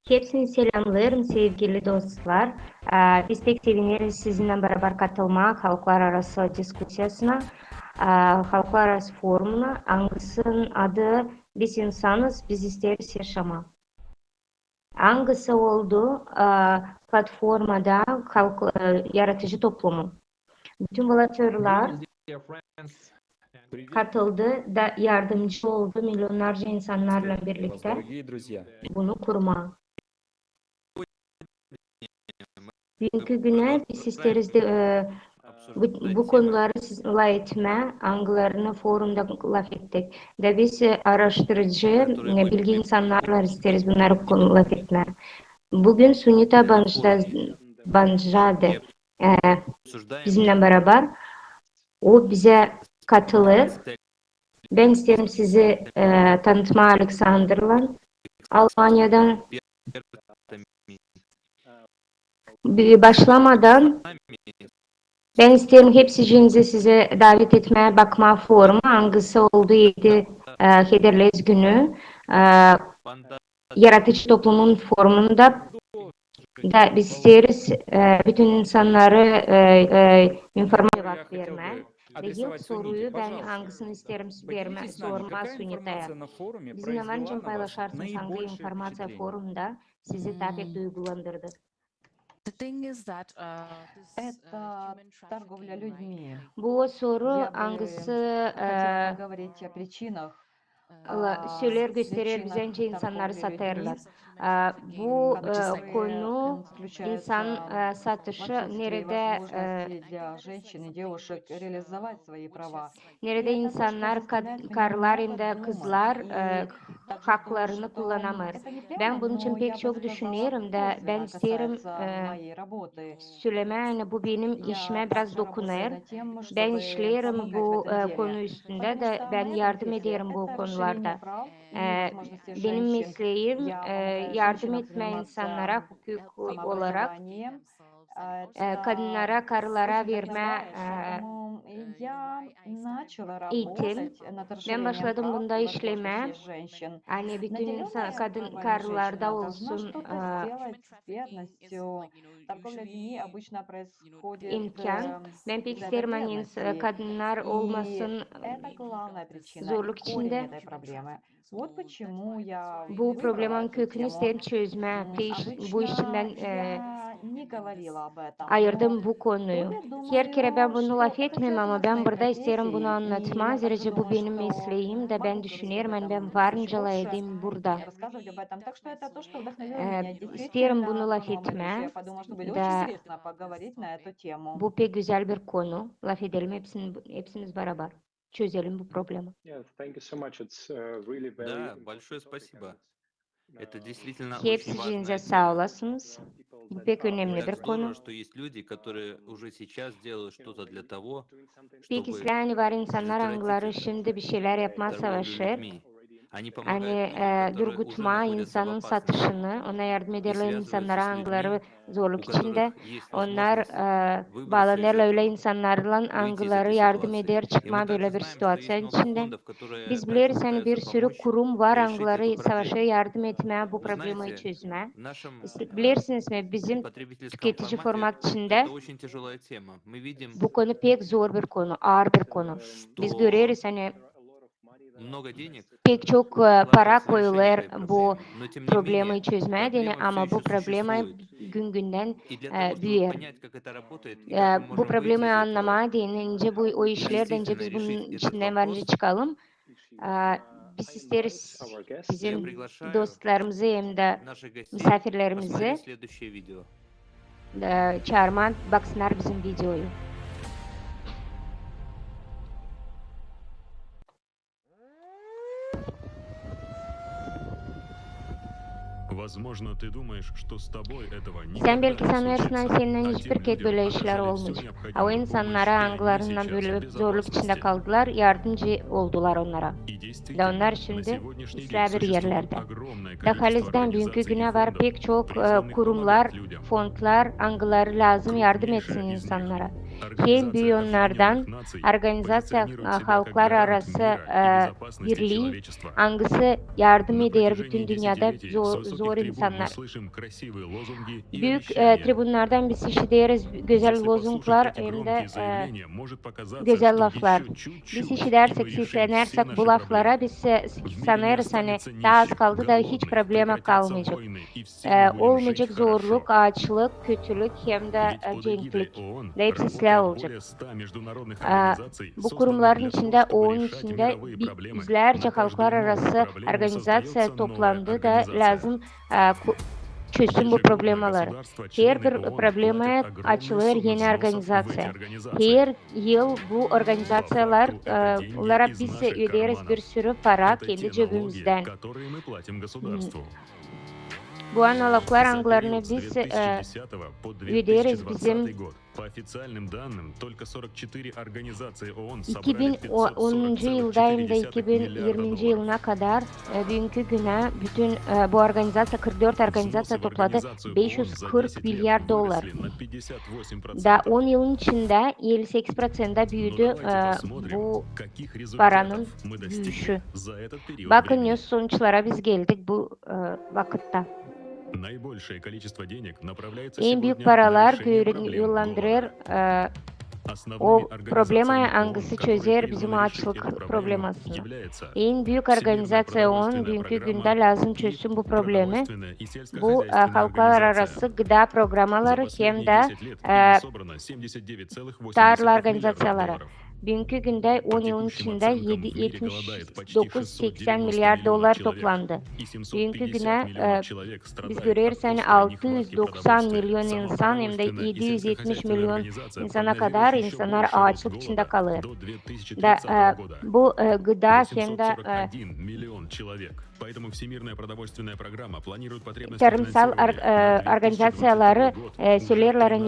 Hepsini selamlarım sevgili dostlar. Biz pek seviniriz sizinle beraber katılmak halklar arası diskusyasına, halklar arası forumuna. Angıs'ın adı biz insanız, biz isteriz yaşama. Angısı oldu platformada yaratıcı toplumu. Bütün volontörler katıldı, da yardımcı oldu milyonlarca insanlarla birlikte bunu kurma. Bugünkü güne biz isteriz de bu konuları sizinle etme, angılarını forumda laf ettik. De biz araştırıcı, bilgi insanlarla isteriz bunları laf etme. Bugün Sunita Banjade bizimle beraber. O bize katılır. Ben isterim sizi tanıtma Alexander'la. Almanya'dan başlamadan ben isterim hepsinizi size davet etmeye bakma forumu. Hangisi oldu 7 Hederlez günü yaratıcı toplumun forumunda da biz isteriz bütün insanları informasyona verme. Ve ilk soruyu ben hangisini isterim sorma Sunita'ya. Bizimle varınca paylaşarsınız hangi informasiya forumda sizi daha pek duygulandırdı. Это торговля людьми. Bu soru Я бы hangisi хотела поговорить о причинах söyler gösterir bize причинах insanları торговли satarlar. людьми, Bu которые konu insan заключаются satışı в отсутствии nerede возможности для женщин и девушек реализовать свои права. И nerede это то, что insanlar заставляет меня karlar много hem de думать. kızlar И также думаю, haklarını что kullanamaz. это не прямо, Ben bunun için но pek я бы çok сказала, düşünüyorum da ben косвенно isterim касается моей работы. söylemeye bu benim Я işime biraz также dokunar. работаю над тем, Ben чтобы işlerim помогать в bu этом деле. konu üstünde Потому de что ben моя yardım профессия ederim bu – это расширение konularda. прав и возможностей Benim женщин. mesleğim Я помогаю yardım женщинам etme заниматься insanlara hukuk olarak самообразованием. Это kadınlara, karılara очень verme вдохновляет, поэтому я начала eğitim. работать над Ben расширением başladım прав bunda и işleme. возможностей женщин. Hani bütün insan, Наделенная kadın правами karılarda женщина должна olsun что-то сделать с бедностью. Торговля людьми обычно происходит imkan. Ben pek из-за этой isterim hani бедности. kadınlar И olmasın это главная причина и zorluk корень içinde. этой проблемы. Вот почему я Bu выбрала problemin эту kökünü тему. isterim çözme. Bu için Обычно ben я не говорила об этом, но ayırdım bu тут konuyu. я Her kere ben думаю, bunu что laf это etmem ama связано с ben моей burada isterim bunu профессией, и anlatma. я также Zira bu думаю, benim что mesleğim de ben могу говорить об düşünüyorum. Hani ben этом еще varınca больше, edeyim burada. рассказывать об этом. Так что это то, что вдохновило меня. İsterim Действительно, bunu laf думаю об этом еще. Я etme. подумала, что будет очень Da интересно поговорить на эту тему. bu pek güzel bir konu. Laf edelim hepsimiz beraber. Çözelim bu problemi. Да, большое спасибо. Это действительно очень Hepsinize важная sağ тема. olasınız. Bu pek önemli Как bir konu. здорово, что есть люди, которые уже сейчас делают что-то для того, Pek чтобы isteyen var insanlar hangileri предотвратить şimdi bir şeyler yapma торговлю savaşı. людьми. Они Hani помогают людям, которые уже durgutma находятся в insanın опасности satışını, ona yardım и ederler связываются insanlara с hangileri людьми, zorluk у içinde. которых есть Onlar возможность выбраться из bağlanırlar öyle этого, insanlarla выйти из hangileri этой yardım ситуации. eder И мы çıkma также böyle bir знаем, что есть situasyon много içinde. фондов, которые Biz также biliriz hani bir пытаются sürü помочь kurum var решить эту hangileri savaşa проблему. yardım etmeye, bu Вы problemi знаете, çözmeye. в нашем Bilirsiniz mi bizim потребительском tüketici формате format içinde это очень tяжелая тема. Мы видим, bu konu pek zor bir konu, ağır bir konu. Biz что görüyoruz hani много денег pek çok para вкладывается в решение koyulur этой bu проблемы. Но тем не problemi менее, çözmeye dene проблема все ama bu еще problemi существует. gün günden И для того, чтобы büyür. понять, как это работает и как мы Bu можем выйти problemi из этого, anlamaya denince o işlerden önce действительно biz bunun решить этот içinden varınca вопрос, çıkalım. Biz isteriz я bizim приглашаю dostlarımızı hem de наших gostей misafirlerimizi посмотреть следующее видео. çağırma baksınlar bizim videoyu. Возможно, ты думаешь, что с тобой этого Sen никогда belki не sanırsın случится. seninle А hiçbir тем kez людям böyle işler оказали всю olmayacak. O необходимую помощь, insanlara и они hangilarından сейчас böyle в zorluk içinde безопасности. kaldılar, yardımcı oldular onlara. И Ve действительно, onlar на şimdi сегодняшний dень İsrail существует yerlerde. огромное количество Dakalizden bugünkü организаций и güne var фондов, pek çok призванных kurumlar, помогать людям. fondlar, hangileri lazım yardım etsin Крупнейшая из них insanlara. – hem büyüyenlerden Organizasya Halklar Arası Birliği hangisi yardım eder bütün dünyada zor insanlar. Büyük tribünlerden biz işleriz güzel lozunglar hem de güzel laflar. Biz işlersek, seslenersek bu laflara biz sanırız hani daha az kaldı da hiç problema kalmayacak. Olmayacak zorluk, açlık, kötülük hem de cenklik. Hepsi silah olacak. Bu kurumların içinde, onun içinde yüzlerce halklar arası organizasya toplandı da lazım çözüm bu problemaları. Her bir problemaya açılır yeni organizasya. Her yıl bu organizasyalara biz öderiz bir sürü para kendi cebimizden. Bu analoglar anglarını biz öderiz bizim 2010 yılda hem de 2020 yılına kadar bugünkü güne bütün bu organizasya 44 organizasya topladı 540 milyar dolar. Da 10 yılın içinde 58% büyüdü bu paranın büyüyüşü. Bakın sonuçlara biz geldik bu vakitte. En büyük paralar yollandırır o problemaya hangisi çözer bizim açlık problemasını. En büyük organizasyon bugünkü günde lazım çözsün bu problemi. Bu halklar arası gıda programaları hem de tarla organizasyaları. Bugünkü günde 10 yılın içinde 79-80 milyar dolar toplandı. Bugünkü güne biz görüyoruz yani 690 milyon insan hem de 770 milyon insana kadar insanlar açlık içinde kalır. Bu gıda hem de tarımsal organizasyaları söylerlerin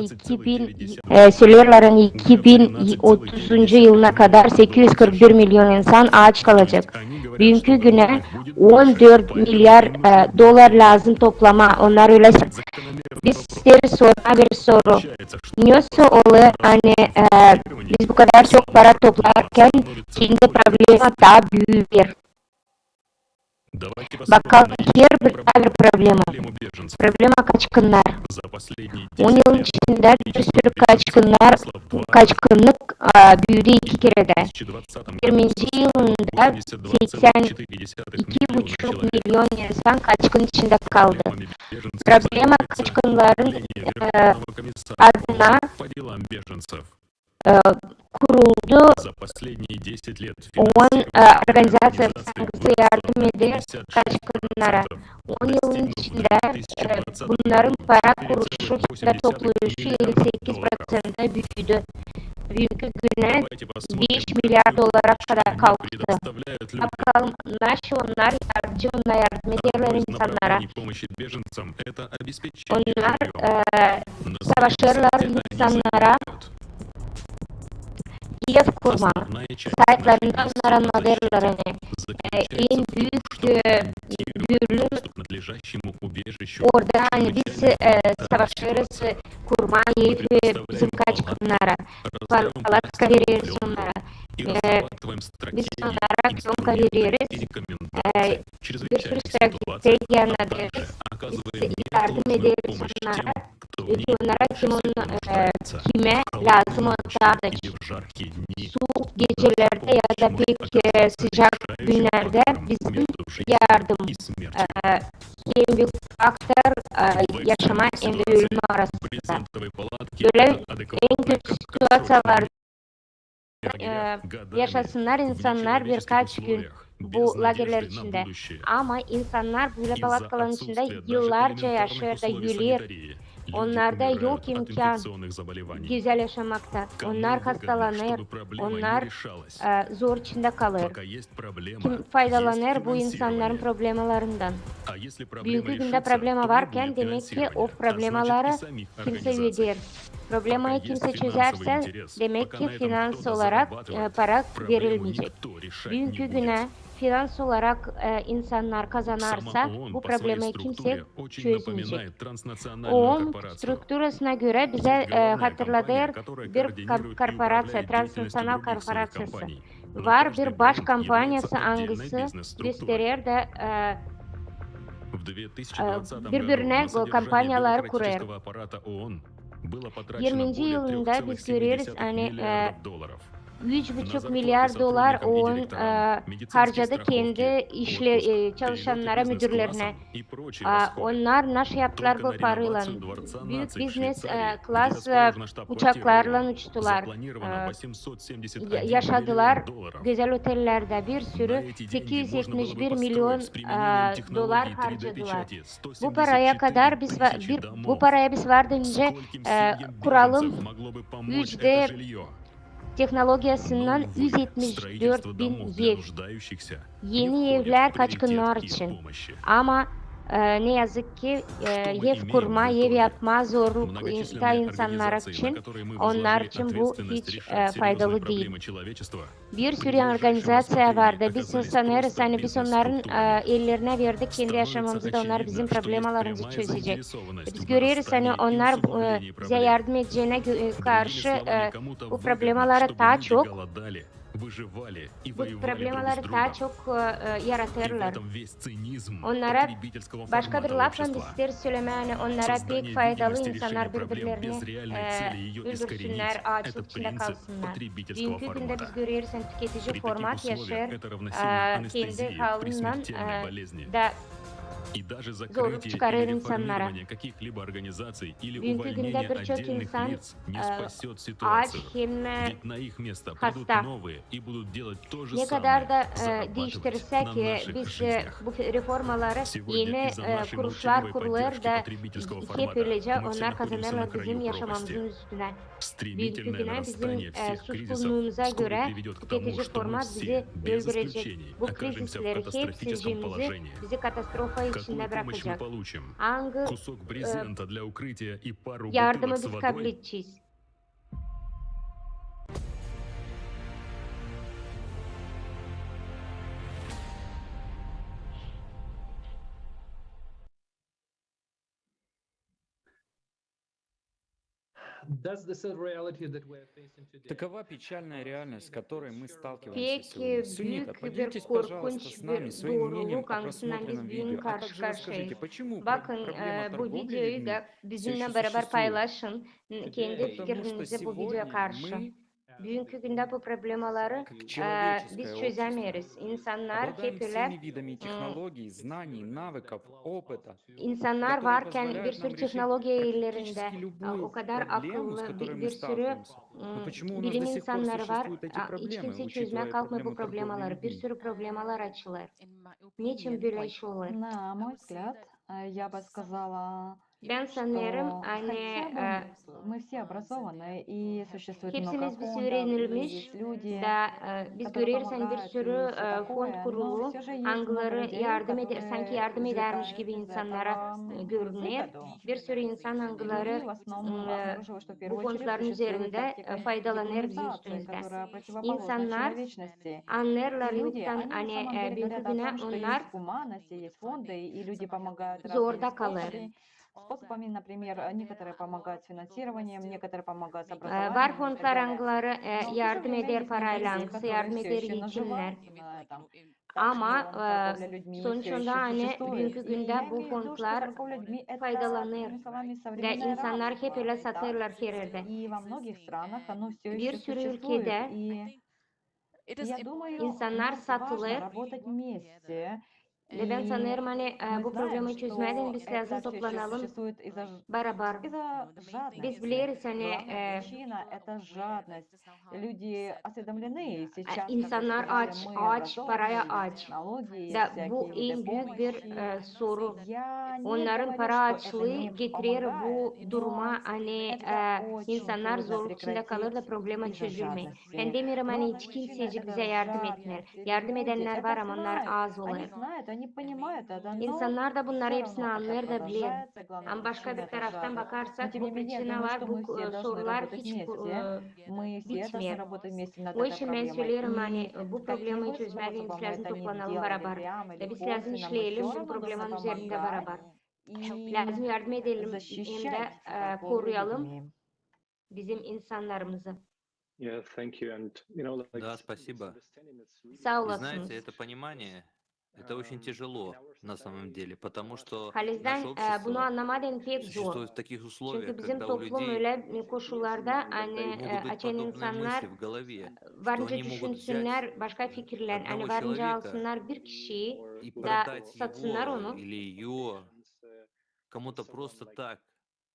2030 yılına kadar 841 milyon insan aç kalacak. Bugünkü güne 14 milyar dolar lazım toplama. Onlar öyle. Biz isteriz bir soru. Niye oluyor hani biz bu kadar çok para toplarken kendi problema daha büyür. Bakalım her bir problema. Problema kaçkınlar. 10 yılın içinde bir sürü kaçkınlık büyüdü 2 kerede. 20. yılında 82,5 milyon insan kaçkın içinde kaldı. Problema kaçkınların adına kuruldu. Organizasya yardım eder kaçkınlara. 10 yılın içinde bunların para kuruluşu ve toplayışı 58% büyüdü. Bugünkü güne 5 milyar dolara kadar kalktı. Bakalım nasıl onlar yardım ederler insanlara. Onlar savaşırlar insanlara. Ev kurma, saytlarında onlara modellerini, en büyük gürlü orada hani biz savaşırız kurma ev bizim kaçkınlara, palatka veririz onlara, biz onlara yonka veririz, bir sürü strateji anlatırız, biz yardım ederiz onlara. Onlara kime lazım olacak soğuk gecelerde ya da pek sıcak günlerde bizim yardım en büyük faktör yaşama hem de ölüm arasında. Böyle en kötü situasyonlarda yaşasınlar insanlar birkaç gün bu lagerler içinde. Ama insanlar böyle palatkaların içinde yıllarca yaşar da gülür. Onlarda yok imkan güzel yaşamakta. Onlar hastalanır, onlar zor içinde kalır. Kim faydalanır bu insanların problemalarından? Büyük günde problema varken demek ki o problemaları kimse öder. Problemayı Пока есть kimse финансовый çözerse интерес, demek пока ki на этом finans кто-то olarak зарабатывает, para проблему verilmeyecek. никто решать не Bugünkü будет. güne finans olarak insanlar Сама kazanarsa ООН bu по своей problemi kimse структуре очень çözmeyecek. напоминает транснациональную OON корпорацию. strukturasına göre bize Есть главная hatırlatır компания, которая bir координирует и korporasya, управляет деятельностью transnasyonal других своих korporasyası. компаний. Но Var каждый bir baş бренд является kampanyası отдельной hangisi бизнес-структурой. gösterir de В 2020 году birbirine на содержание kampanyalar kurar. бюрократического аппарата ООН было потрачено 20. более yılında biz görüyoruz 3,7 hani миллиардов долларов. 3,5 milyar dolar OON harcadı kendi çalışanlara, müdürlerine. Onlar nasıl yaptılar bu parayla? Büyük business class uçaklarla uçtular. Yaşadılar güzel otellerde bir sürü 871 milyon dolar harcadılar. Bu paraya kadar bu paraya biz vardığınca kuralım 3D teknolojisinden 174 bin ev. Yeni evler kaçkınlar için. Ama ne yazık ki ev kurma, ev yapma zorluk insanlar için, onlar için bu hiç faydalı değil. Bir sürü organizasyon vardı. Biz sanırız hani biz onların ellerine verdik kendi yaşamımızı da onlar bizim problemalarımızı çözecek. Biz görüyoruz hani onlar bize yardım edeceğine karşı bu problemaları daha çok yaratırlar. Onlara başka bir lafla ister söylemeni, onlara pek faydalı insanlar birbirlerini öldürsünler, açlık içinde kalsınlar. Dünkü günde biz görüyoruz tüketici format yaşar, kendi halından da zorluk çıkarır insanlara. Dünkü günde birçok insan aç hem hasta. Ne kadar da değiştirsek biz bu reformaları yeni kuruluşlar kurulur da hep öylece onlar kazanırlar bizim yaşamamızın üstüne. Dünkü güne bizim suçluluğumuza göre tüketici format bizi öldürecek. Bu krizisleri hepsi bizi katastrofa içinde bırakacak. Hangi yardımı biz kabul edeceğiz? Такова печальная реальность, с которой мы сталкиваемся Peki сегодня. Суннита, büyük bir поделитесь, пожалуйста, korkunç с нами bir своим мнением doğruluk о hangisinden biz просмотренном bugün видео, а karşı также karşıyayız. расскажите, почему Bakın проблема bu торговли videoyu людьми da все bizimle еще beraber существует. paylaşın. Kendi Потому что fikrinizi bu videoya сегодня karşı. мы, Bugünkü günde bu problemaları как человеческое biz общество, çözemeyiz. İnsanlar обладаем hep öyle всеми видами технологий, знаний, навыков, опыта, insanlar которые varken bir позволяют sürü нам решить teknoloji ellerinde практически любую o kadar проблему, с akıllı которой мы bir sürü сталкиваемся. Но почему у нас bilim до sих pор insanları var. существуют эти Hiç проблемы, kimse учитывая çözmeye kalkmıyor bu проблему торговли problemaları. Bir людьми? sürü problemalar açılır. Niçin böyle şey olur? На мой взгляд, я бы сказала, Ben sanırım что hani хотя бы мы все образованы, и существует много hepsimiz biz фондов, и öğrenilmiş есть люди, da biz которые görüyoruz hani bir помогают, и sürü все fond такое, но kurulu все же есть много hangileri людей, yardım eder, sanki yardım edermiş извлекают gibi из insanlara этого görünür. выгоду. Bir sürü insan И hangileri в основном обнаружила, что в bu первую очередь fondların существует üzerinde тактика faydalanır bizim декоммунизации, üstümüzde. которая противоположна İnsanlar человечности. anlarlar И люди, yoktan они на hani самом деле bugünkü говорят о güne том, что onlar есть гуманность, и есть фонды, и люди помогают разными zorda kalır. способами, например, некоторые помогают с финансированием, некоторые помогают с Var образованием и так fondlar далее. hangileri Но в то же yardım время eder есть parayla, люди, hangisi которые yardım все eder еще yetimler. наживаются на этом. Ama Так что торговля людьми все sonuçta еще hani существует. bugünkü И günde я bu имею в виду, что fondlar торговля людьми это, faydalanır. другими словами, Ve современное insanlar hep öyle рабство. Да? satırlar her yerde. И во многих странах оно все Bir еще sürü существует. ülkede И я думаю, insanlar нам важно satılır. работать вместе. Ve ben sanırım hani Мы bu знаем, problemi çözmeden что biz это lazım все еще toplanalım существует beraber. из-за Biz жадности. biliriz hani Главная причина это жадность. Люди осведомлены сейчас, как вы insanlar сказали, aç, мы aç, образованные, paraya есть aç. технологии, Da есть bu всякие виды en büyük bir помощи. soru. Я не Onların говорю, para что это açlığı не getirir bu помогает, duruma но hani это очень insanlar трудно zorluk içinde kalır da прекратить problema из-за çözülmez. Ben жадности. demiyorum hani Главная hiç причина kimsecik bize это yardım etmez. жадность. И Yardım люди edenler var это ama onlar знают. az Они olur. знают, они понимают это, но İnsanlar da bunları всё hepsini равно это anlar da bilir. продолжается, главная Ama başka причина bir это taraftan жажда. Но bakarsak тем bu не менее, я думаю, prичinalar, что bu мы все должны sorular работать hiç вместе. Мы все должны bitmiyor. работать вместе над O этой için ben проблемой. söylerim hani И bu каким problemi бы çözmeliyiz, способом biz lazım это ни toplanalım делали, beraber. прямо или Ve biz lazım косвенно, мы işleyelim все bu равно должны problemin üzerinde помогать beraber. и Lazım yardım edelim hem защищать de торговлю koruyalım людьми. bizim insanlarımızı. Yeah, thank you. And Да, спасибо. Sağ И olasınız. знаете, это понимание, это очень тяжело на самом деле, потому что наше Halizden bunu общество anlamadan pek zor. существует в таких условиях, Çünkü bizim когда у toplum людей öyle koşullarda hani могут быть açan подобные insanlar мысли в голове, что varınca они могут взять düşünsünler başka fikirler. Hani одного varınca человека alsınlar bir kişiyi и da продать satsınlar его onu или ее кому-то просто так,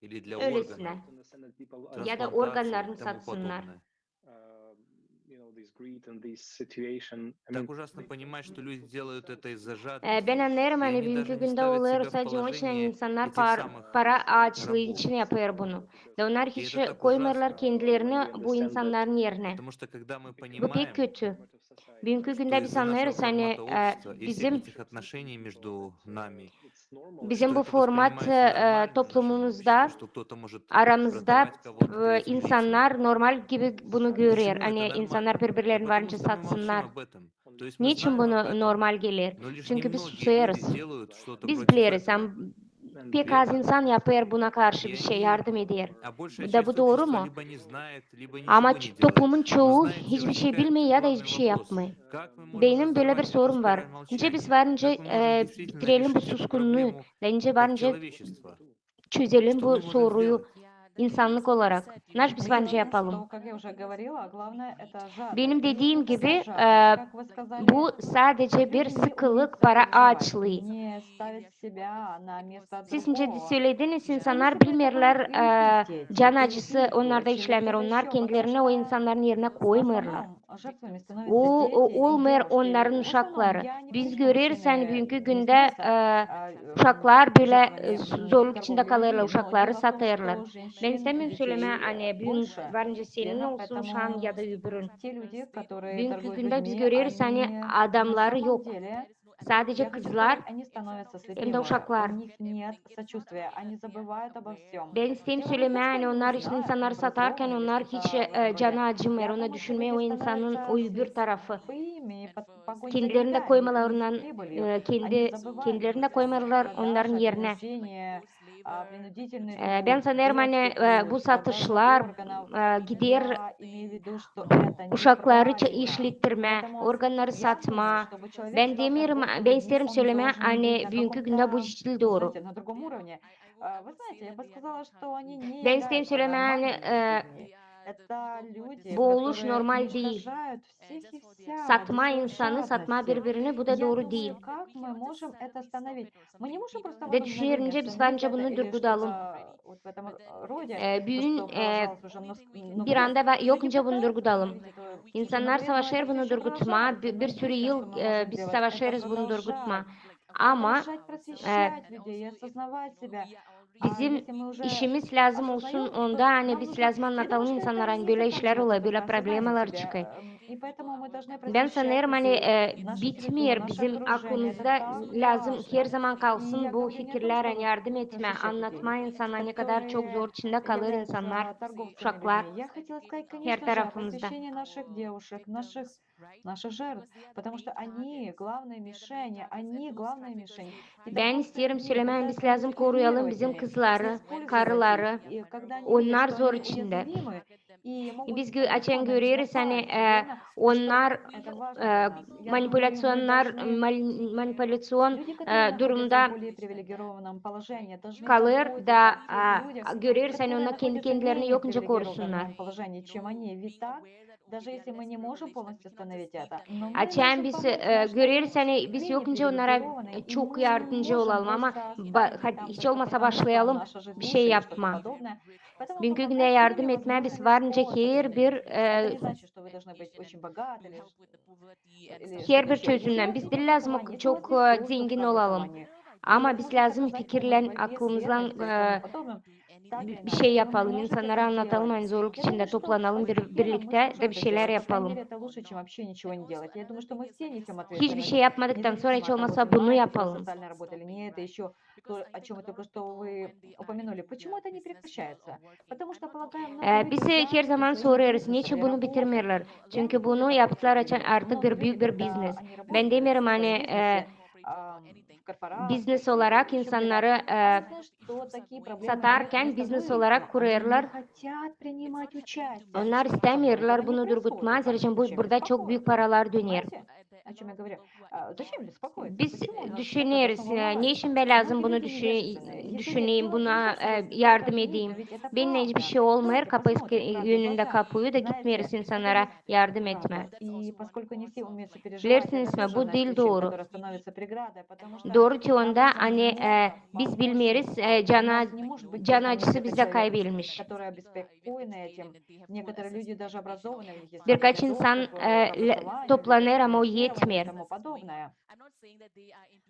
или для öylesine. органов, Ya da трансплантации и organlarını тому satsınlar. подобное. Так ужасно понимать, что люди делают это из-за жадности. Ben anlarım И hani они bugünkü даже не günde ставят olaylar себя в sadece onun için положение insanlar этих самых para açlığı рабов. için yapıyor bunu. Ve onlar И hiç это так koymuyorlar ужасно, kendilerini bu insanların yerine. потому что когда мы Bu pek понимаем, kötü. Bugünkü что günde biz из-за нашего anlarız hani формата общества и всех bizim этих отношений между нами, bizim что bu это format воспринимается нормально в нашем toplumumuzda обществе, что кто-то может aramızda продавать кого-то третьим лицам. insanlar normal gibi bunu görüyor. Почему это Hani нормально? insanlar Да birbirlerini потому varınca что мы молчим satsınlar. об этом. То есть мы Niçin знаем об bunu этом, normal gelir? но lишь Çünkü biz немногие люди susarız. делают что-то Biz против biliriz этого. ama pek az Верно? insan yapıyor buna karşı И bir şey они, yardım ediyor. а большая Bu da часть bu doğru общества mu? либо не знает, lибо Ama ничего не делает. toplumun Но çoğu знаете, hiçbir şey возникает bilmiyor ya da главный hiçbir şey вопрос. yapmıyor. Как мы можем Benim böyle bir разорвать это sorum var. ускоренное Önce biz молчание? varınca Как мы можем действительно bitirelim bu решить эту suskunluğu. проблему Bence как varınca человечество? çözelim Что bu мы можем soruyu сделать? insanlık olarak. Naş biz Я bence думаю, yapalım. что, как я уже говорила, главное это жадность. Benim И dediğim не gibi просто жадность, как вы сказали, bu sadece bir люди не sıkılık, умеют para сопереживать, açlığı. не ставят себя на место Siz önce другого. söylediğiniz Они insanlar себя этого bilmiyorlar и не хотите, can и не acısı видят onlarda чего-то işlemiyor. Onlar еще, потому kendilerini o что insanların yerine в koymuyorlar. основном жертвами становятся O дети и olmuyor девушки. onların В основном uşakları. я не Biz говорю, что görürüz hani мужчины bugünkü не günde становятся uşaklar böyle жертвами zorluk içinde торговли kalırlar, людьми, но uşakları дело в том, satırlar. что Ben женщин и istemiyorum söyleme детей hani bugün больше. varınca senin Верно? olsun şan ya da öbürün. Те люди, которые Bugünkü торгуют günde biz людьми, görüyoruz hani они на adamları самом yok. деле, Sadece я хочу kızlar сказать, они становятся hem de слепимы. uşaklar. У них нет сочувствия, они забывают обо всем. Ben isteyim Дело не в söyleme том, что hani они не onlar için знают, insanları satarken необразованы или onlar hiç что-то в этом canı роде. acımıyor. Я Ona думаю, что düşünmeye o люди insanın o становятся öbür tarafı. слепыми погоней за Kendilerini de деньгами и koymalarından прибылью. Они kendi забывают kendilerini de про koymalılar onların продажа, yerine. принуждение, принудительный Ben труд, sanırım hani детский bu труд, продажа satışlar органов. gider Я имею в виду, что это uşakları неправильно. işlettirme, Поэтому organları я думаю, satma. чтобы человек Ben стал demiyorum, торговцем ben людьми, isterim он söyleme должен hani быть на bugünkü günde bu каком-то, hiç doğru. знаете, на другом уровне. Вы знаете, я бы сказала, что они не Ben isterim являются söyleme hani нормальными людьми. Это люди, bu oluş которые normal değil. уничтожают всех и вся ради Satma своей insanı, satma жадности. birbirini bu da Я doğru değil. думаю, как мы можем это остановить? Мы не можем просто Ve вот düşününce мгновение biz остановить bence это bunu или durgulayalım. что-то вот в этом роде, то, Bugün что продолжалось уже много bir лет. anda Люди yokunca bunu пытаются durgulayalım. остановить это, но İnsanlar при этом savaşır это все bunu еще durgutma, продолжается. bir Но sürü единственное, yıl что мы можем biz делать, это savaşırız bunu durgutma. продолжать, Ama продолжать просвещать людей и осознавать себя. А bizim если мы уже işimiz lazım olsun осознаем, то onda hani нам biz нужно... lazım Я думаю, anlatalım что это insanlara hani не böyle совсем işler так oluyor, просто, böyle как осознать problemler себя. çıkıyor. И поэтому мы должны Ben просвещать sanırım hani людей, нашу среду, bitmiyor наше bizim окружение. Это aklımızda так lazım her важно. zaman И kalsın я bu говорю не о том, fikirler hani чтобы yardım etme, просвещать anlatma людей, insana ne kadar çok которые zor içinde kalır insanlar, являются торговцами uşaklar людьми. Я хотела сказать, her конечно же, о tarafımızda. просвещении наших девушек, наших жертв, потому что они главные мишени, они главная мишень. Тебя Ben просто isterim люди söylemem biz пытаются lazım koruyalım манипулировать bizim ими, kızları, использовать karıları. их, и когда они видят, Onlar что zor они içinde. уязвимы и могут Biz легко açan на них görüyoruz hani напасть, верно? Так что onlar это важно для нас. Я думаю, мы manipülasyonlar, должны manipülasyon люди, которые находятся в durumda более привилегированном положении, должны kalır заботиться da о тех людях, görüyoruz hani которые onlar kendi находятся в kendilerini менее yokunca korusunlar. привилегированном положении, чем они. Ведь так, даже если мы не можем полностью остановить это, но мы Açan можем biz помочь нашим görüyoruz hani biz менее yokunca onlara привилегированным, и çok мы yardımcı можем olalım ama больше оставить там hiç только olmasa потому, что başlayalım наша жизнь bir лучше şey или что-то yapma. подобное. Поэтому Bugünkü günde помогать yardım всеми etme biz возможными varınca her bir способами. Это не значит, что вы должны быть очень bogаты или her bir что-то еще. çözümden Если у biz вас de есть lazım образование, если у çok вас есть доступ zengin к olalım. образованию, и Ama biz возможность lazım оказать помощь в fikirlen борьбе с aklımızdan верностью и тому подобным, bir şey yapalım, insanlara anlatalım, hani zorluk Я içinde думаю, что toplanalım, постепенно мы birlikte сможем de bir это şeyler делать. По крайней yapalım. мере, это lучше, чем вообще ничего не делать. Я думаю, что мы все несем Hiçbir şey ответственность, yapmadıktan sonra hiç независимо от того, olmasa bunu занимаетесь вы yapalım. социальной работой или нет, это еще то, о чем вы только что вы упомянули. Почему это не прекращается? Потому что, полагаю, многие люди Biz her заняты zaman своими soruyoruz, бизнесами niçin или bunu работой. bitirmiyorlar? Я Çünkü не bunu говорю yaptılar так, için artık много bir людей, büyük bir когда business. они Ben работают demiyorum в своем hani бизнесе, в корпорации business или olarak еще где-то, insanları они знают, что такие проблемы satarken имеют место business быть, olarak но они kuruyorlar. не хотят принимать участие. Onlar Пока istemiyorlar, этого не bunu происходит. durgutmaz. Они Için зачем burada çok büyük беспокоиться? paralar dönüyor. Понимаете, о чем я говорю? Зачем беспокоиться? Biz Почему нас это düşünüyoruz, должно волновать? ne için ben lazım Многие bunu люди невежественные. Если düşüneyim, вы buna невежественны, то yardım это edeyim. ведь это Benimle hiçbir правда. şey olmuyor, Давайте kapı посмотрим правде в yönünde глаза. kapıyı da gitmiyoruz Знаете, insanlara это yardım правда. etme. И поскольку не все умеют сопереживать, Bilirsiniz это mi? тоже Bu одна из değil причин, doğru. которая становится преградой, потому что Doğru нам çoğunda нужно hani немного biz помочь bilmiyoruz, им. У can нас не может быть can только acısı несколько bizde человек, kaybedilmiş. которые обеспокоены этим. Некоторые люди даже образованные, у них есть Birkaç свободный insan доступ к образованию, toplanır ama o финансированию и yetmiyor. тому подобное.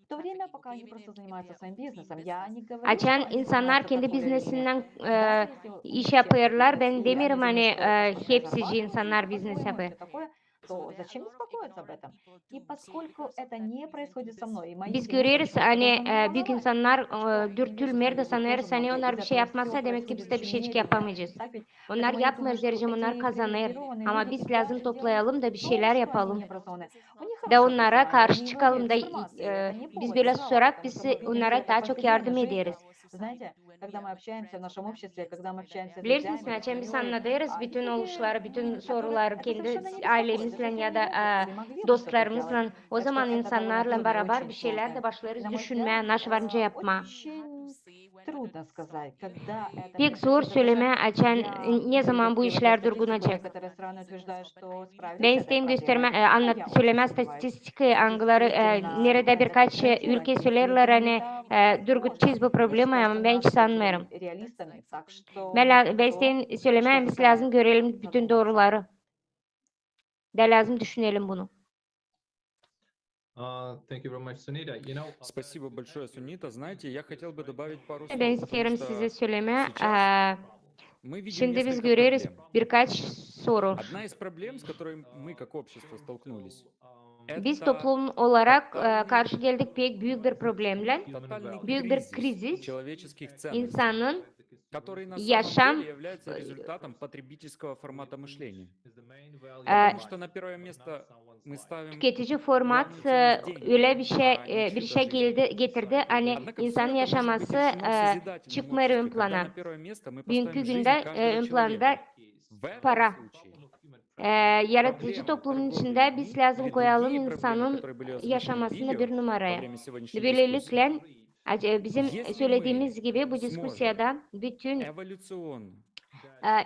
В то время, пока они просто занимаются своим бизнесом, я не говорю, что Açan они insanlar занимаются kendi торговлей людьми. biznesinden Даже если у iş них yapıyorlar. честно Ben бизнес, и demiyorum они hani зарабатывают достойные hepsici зарплаты, insanlar живут biznes по-своему и yapıyor. все такое, то зачем беспокоиться об этом? И поскольку это не происходит со мной, и мои Biz семьи, görüyoruz почему это hani должно меня büyük волновать? insanlar Что dürtülmüyor da люди sanıyoruz тоже hani многие onlar из bir şey этого yapmazsa все demek ki происходит biz de bir очень şeycik медленно. yapamayacağız. Так ведь? Onlar Поэтому я думаю, yapmıyor что derece onlar эти kazanır. привилегированные Ama люди biz тут lazım даже дело не toplayalım da bir в том, şeyler что они yapalım. не образованы. У них Da хорошее onlara образование, karşı они çıkalım da владеют информацией, это не biz повод böyle для жалоб, susarak потому biz что мы видим все onlara это в daha çok повседневной yardım жизни. ederiz. Знаете, когда мы общаемся в нашем обществе, когда мы общаемся с Bilirsiniz друзьями, mi? Açan biz семьей, anladırız bütün есть oluşları, люди, bütün которых soruları это kendi совершенно не беспокоит, ailemizle жить ya они da могут или могли бы что-то сделать. dostlarımızla o Так что zaman это довольно insanlarla трудно и beraber очень bir şeyler de сложно. başlarız На мой düşünmeye, взгляд, naşvarınca yapma. очень трудно сказать, когда это Pek zor прекратится. Даже söyleme açan я ne zaman видел bu приводя işler статистику, durgunacak. некоторые страны утверждают, что справились Ben с этой isteyim проблемой, gösterme, но я очень söyleme сомневаюсь. statistik angıları Действительно, nerede это birkaç предотвратимо. ülke söylerler Действительно ли hani это возможно? durgutacağız bu Я problemi считаю, ama что ben нам hiç стоит быть sanmıyorum. реалистами, так что Ben то, isteyim söylememiz что lazım, стоит görelim bütün задуматься. doğruları. De lazım düşünelim bunu. Thank you very much, Sunita. Спасибо большое, Сунита. Знаете, я хотел бы добавить пару слов, Ben потому isterim что size söyleme. сейчас мы видим Şimdi biz несколько görüyoruz проблем. birkaç soru. Одна из проблем, с которой мы как общество столкнулись, Biz это toplum olarak тотальный, karşı geldik pek büyük bir problemle. тотальный Büyük bir кризис kriz человеческих ценностей, insanın который на самом yaşam деле является результатом потребительского формата мышления. e, Потому что на первое место мы ставим tüketici format главную ценность деньги, öyle а не bir чью-то şey жизнь. getirdi. Hani Однако все insanın это может быть yaşaması решено в sозидательном çıkmıyor ön обществе, когда plana. на первое место мы Bugünkü поставим жизнь günde каждого ön человека. planda В этом para. случае Yaratıcı проблема toplum торговли içinde людьми biz lazım или koyalım другие проблемы, insanın которые были озвучены в yaşamasını видео bir во numaraya. время сегодняшней Böylelikle дискуссии, bizim если söylediğimiz мы gibi bu сможем diskusyada bütün эволюционно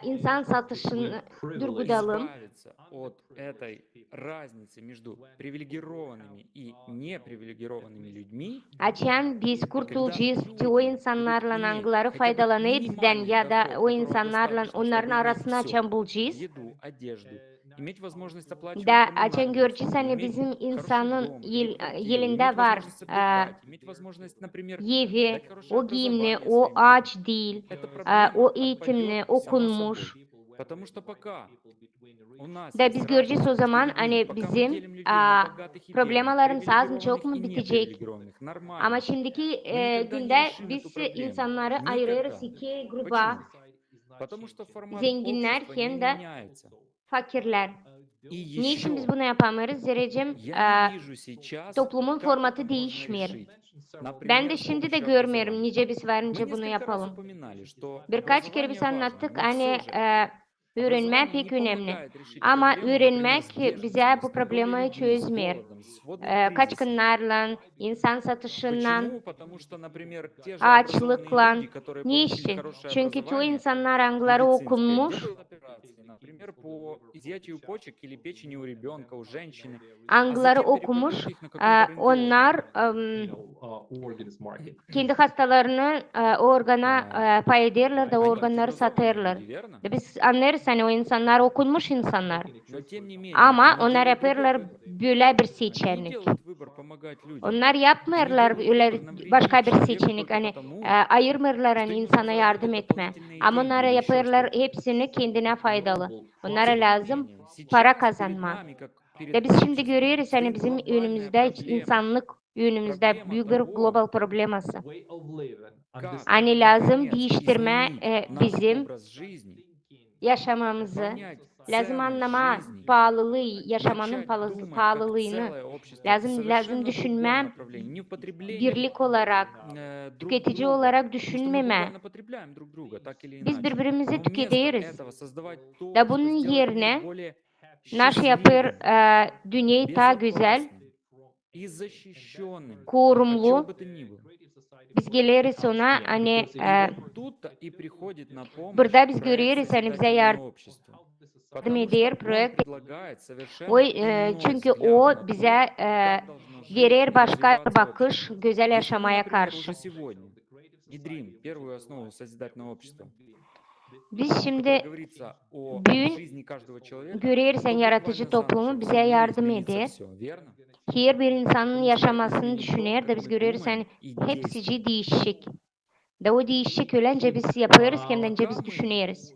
insan satışını durgudalım. избавиться от этой разницы между привилегированными и непривилегированными людьми, Açan biz kurtulacağız ki o insanlarla imetь angıları хотя бы faydalanırızdan минимальный ya da доход, o которого insanlarla достаточно, onların чтобы иметь arasını всё, açan bulacağız. еду, одежду, iметь возможность оплачивать Da açan коммунальные göreceğiz услуги, hani iметь bizim хороший insanın дом или квартиру, yelinde иметь var возможность отдыхать, iметь возможность, например, evi, дать хорошее o giyimli, образование o своим детям. aç değil, Эта проблема o eğitimli, отпадет сама okunmuş. собой. Потому что пока у нас Da есть biz göreceğiz разница o между zaman людьми, hani пока мы bizim делим людей на богатых и бедных, problemalarımız az mı çok привилегированных mu и bitecek? непривилегированных, Ama нормально. şimdiki Мы никогда не günde решим эту biz проблему. insanları ayırıyoruz Никогда. iki gruba. Почему? Потому что формат Zenginler общества не hem de меняется. fakirler. И Niçin biz еще bunu yapamıyoruz? Zerrecim я не вижу сейчас, toplumun как formatı это можно değişmiyor. решить. Ben de Например, с şimdi de помощью görmüyorum образования. nice biz Мы varınca bunu несколько раз yapalım. упоминали, что Birkaç kere biz образование важно, anlattık но hani все же öğrenmek образование не pek önemli. помогает решить Ama проблему, например, öğrenmek с bize беженцами, bu с торговлей problemi людьми, с çözmüyor. голодом, с водным кризисом. Kaçkınlarla, insan satışından, Почему? Потому что, например, те же образованные açlıkla. люди, которые получили Niçin? хорошее Çünkü çoğu образование insanlar angıları медицинское, okunmuş, делают операции, например, по изъятию почек или печени у ребенка, у женщины, а angıları затем okumuş. перекладывают их на каком-то рентгеnoloга. Onlar organs market. kendi hastalarını o organa pay ederler de o Они organları образованные satarlar. люди, verно? De biz anlarız hani o insanlar okunmuş insanlar. Но тем не менее, Ama они onlar делают другой yaparlar выбор. böyle bir Они seçenek. делают выбор выбор помогать людям. Onlar yapmıyorlar öyle başka bir seçenek. Hani ayırmıyorlar hani insana yardım etme. Ama onlara yapıyorlar hepsini kendine faydalı. Onlara lazım para kazanma. Ve biz şimdi görüyoruz hani bizim önümüzde insanlık önümüzde büyük bir global probleması. Way of living. And this Hani lazım değiştirme bizim yaşamamızı. Lazım anlama pahalılığı, yaşamanın pahalılığını. Lazım düşünmem, birlik olarak, tüketici olarak düşünmeme. Biz birbirimizi tüketiyoruz. Da bunun yerine nasıl yapır dünyayı daha güzel, korumlu. Biz geliriz ona hani burada biz görüyoruz hani bize yardım eder projekt. Çünkü o bize verir başka bir bakış güzel yaşamaya karşı. Biz şimdi bugün görüyoruz yani yaratıcı toplumu bize yardım eder. Her bir insanın yaşamasını düşünür de biz görüyoruz yani hepsi değişik. Da o değişik önce biz yapıyoruz hem de önce biz düşünüyoruz.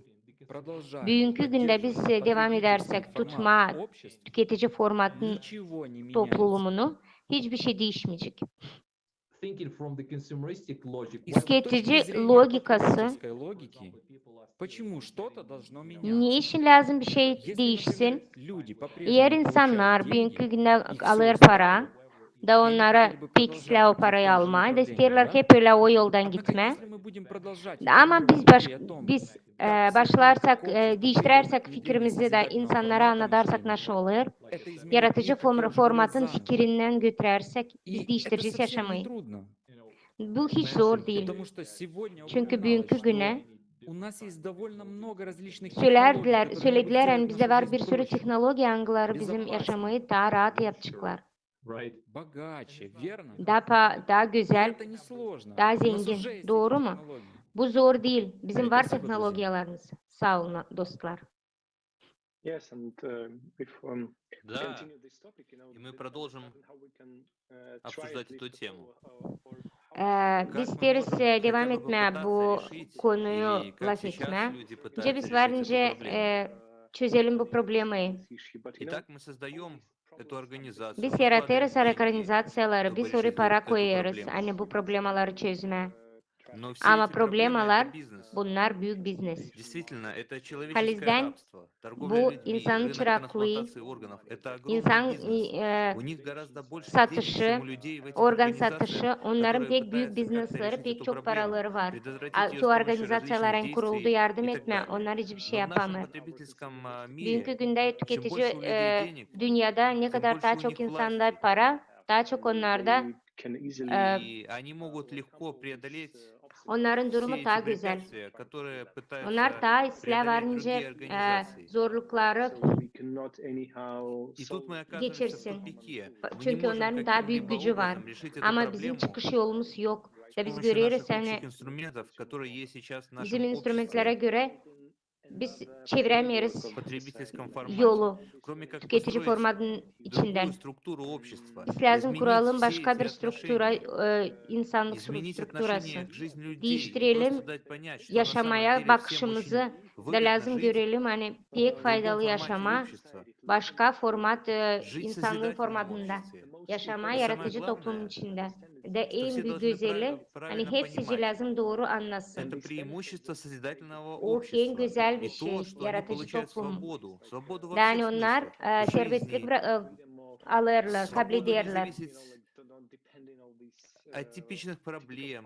Bugünkü günde biz devam edersek tutma tüketici formatın toplumunu hiçbir şey değişmeyecek. thinking from the consumeristic logic. Tüketici logikası niye için lazım bir şey değişsin? Eğer insanlar bugünkü günde alır para da onlara piksle o parayı alma da isterler hep öyle o yoldan gitme. Ama biz başlarsak, değiştirersek fikrimizi de insanlara anlatarsak nasıl olur? Yaratıcı formatın fikrinden götürersek biz değiştireceğiz yaşamayı. Bu hiç zor değil. Çünkü bugünkü güne söylediler yani bizde var bir sürü teknoloji angıları bizim yaşamayı daha rahat yapacaklar. Right. Daha güzel, daha zengin. Doğru mu? Bu zor değil. Bizim var teknolojilerimiz. Sağ olun dostlar. Yes, and if Да, continue this topic, и мы продолжим how we can обсуждать эту тему. Biz isteriz devam etmeye bu konuyu laf etmeye. Önce biz varınca çözelim bu problemi. Итак, мы sоздаем эту организацию. Biz вкладываем yaratırız деньги organizasyonları, в biz больших oraya para эту koyuyoruz. проблему. Hani bu problemaları çözmeye. Но все Ama эти проблемы — problemalar это бизнес. bunlar büyük biznes. Действительно, это человеческое Halizden рабство, торговля bu людьми, insan рынок çıraklığı, трансплантации органов. Это огромный insan бизнес. У них гораздо больше денег, satışı, чем у людей в этих organ организациях, satışı, onların которые pek büyük pытаются как-то biznesleri, решить pek эту çok проблему, paraları var. предотвратить ее Şu с помощью organizasyonların различных kurulduğu действий yardım и так etme, далее. onlar hiçbir şey Но в нашем yapamıyor. потребительском Bugünkü мире, günde чем tüketici больше у людей денег, dünyada ne тем kadar больше daha у çok них insanda власти. para, daha çok onlarda can easily И они могут легко преодолеть onların все durumu эти daha güzel. препятствия, которые pытаются Onlar daha islah преодолеть varınca другие организации. zorlukları so we cannot anyhow И тут мы solve оказываемся в geçirsin. тупике. Мы не Çünkü можем onların daha büyük каким-либо gücü var. образом решить эту Ama bizim проблему çıkış yolumuz yok. с Ve biz помощью görüyoruz наших yani общих инструментов, которые есть сейчас в bizim нашем instrumentlere обществе göre biz çeviremiyoruz в потребительском формате. yolu Кроме как tüketici построить formatın içinden. другую структуру общества, Biz lazım изменить kuralım все başka эти bir struktura, отношения, insanlık изменить strukturası. отношение к жизни людей и Değiştirelim просто dать понять, что на самом yaşamaya деле всем bakışımızı очень da выгодно lazım жить görelim. Hani в pek другом faydalı формате yaşama общества, başka format жить в insanlığın созидательном formatında. обществе. Yaşama И самое yaratıcı toplumun главное, içinde. De что en все büyük должны güzeli hani правильно hepsi понимать, lazım doğru anlasın. это преимущество созидательного O en общества güzel bir и то, şey что они yaratıcı получают toplum. свободу, свободу во Yani всех onlar смыслах, в serbestlik жизни, alırlar, kabul свободу не ederler. зависеть от типичных проблем,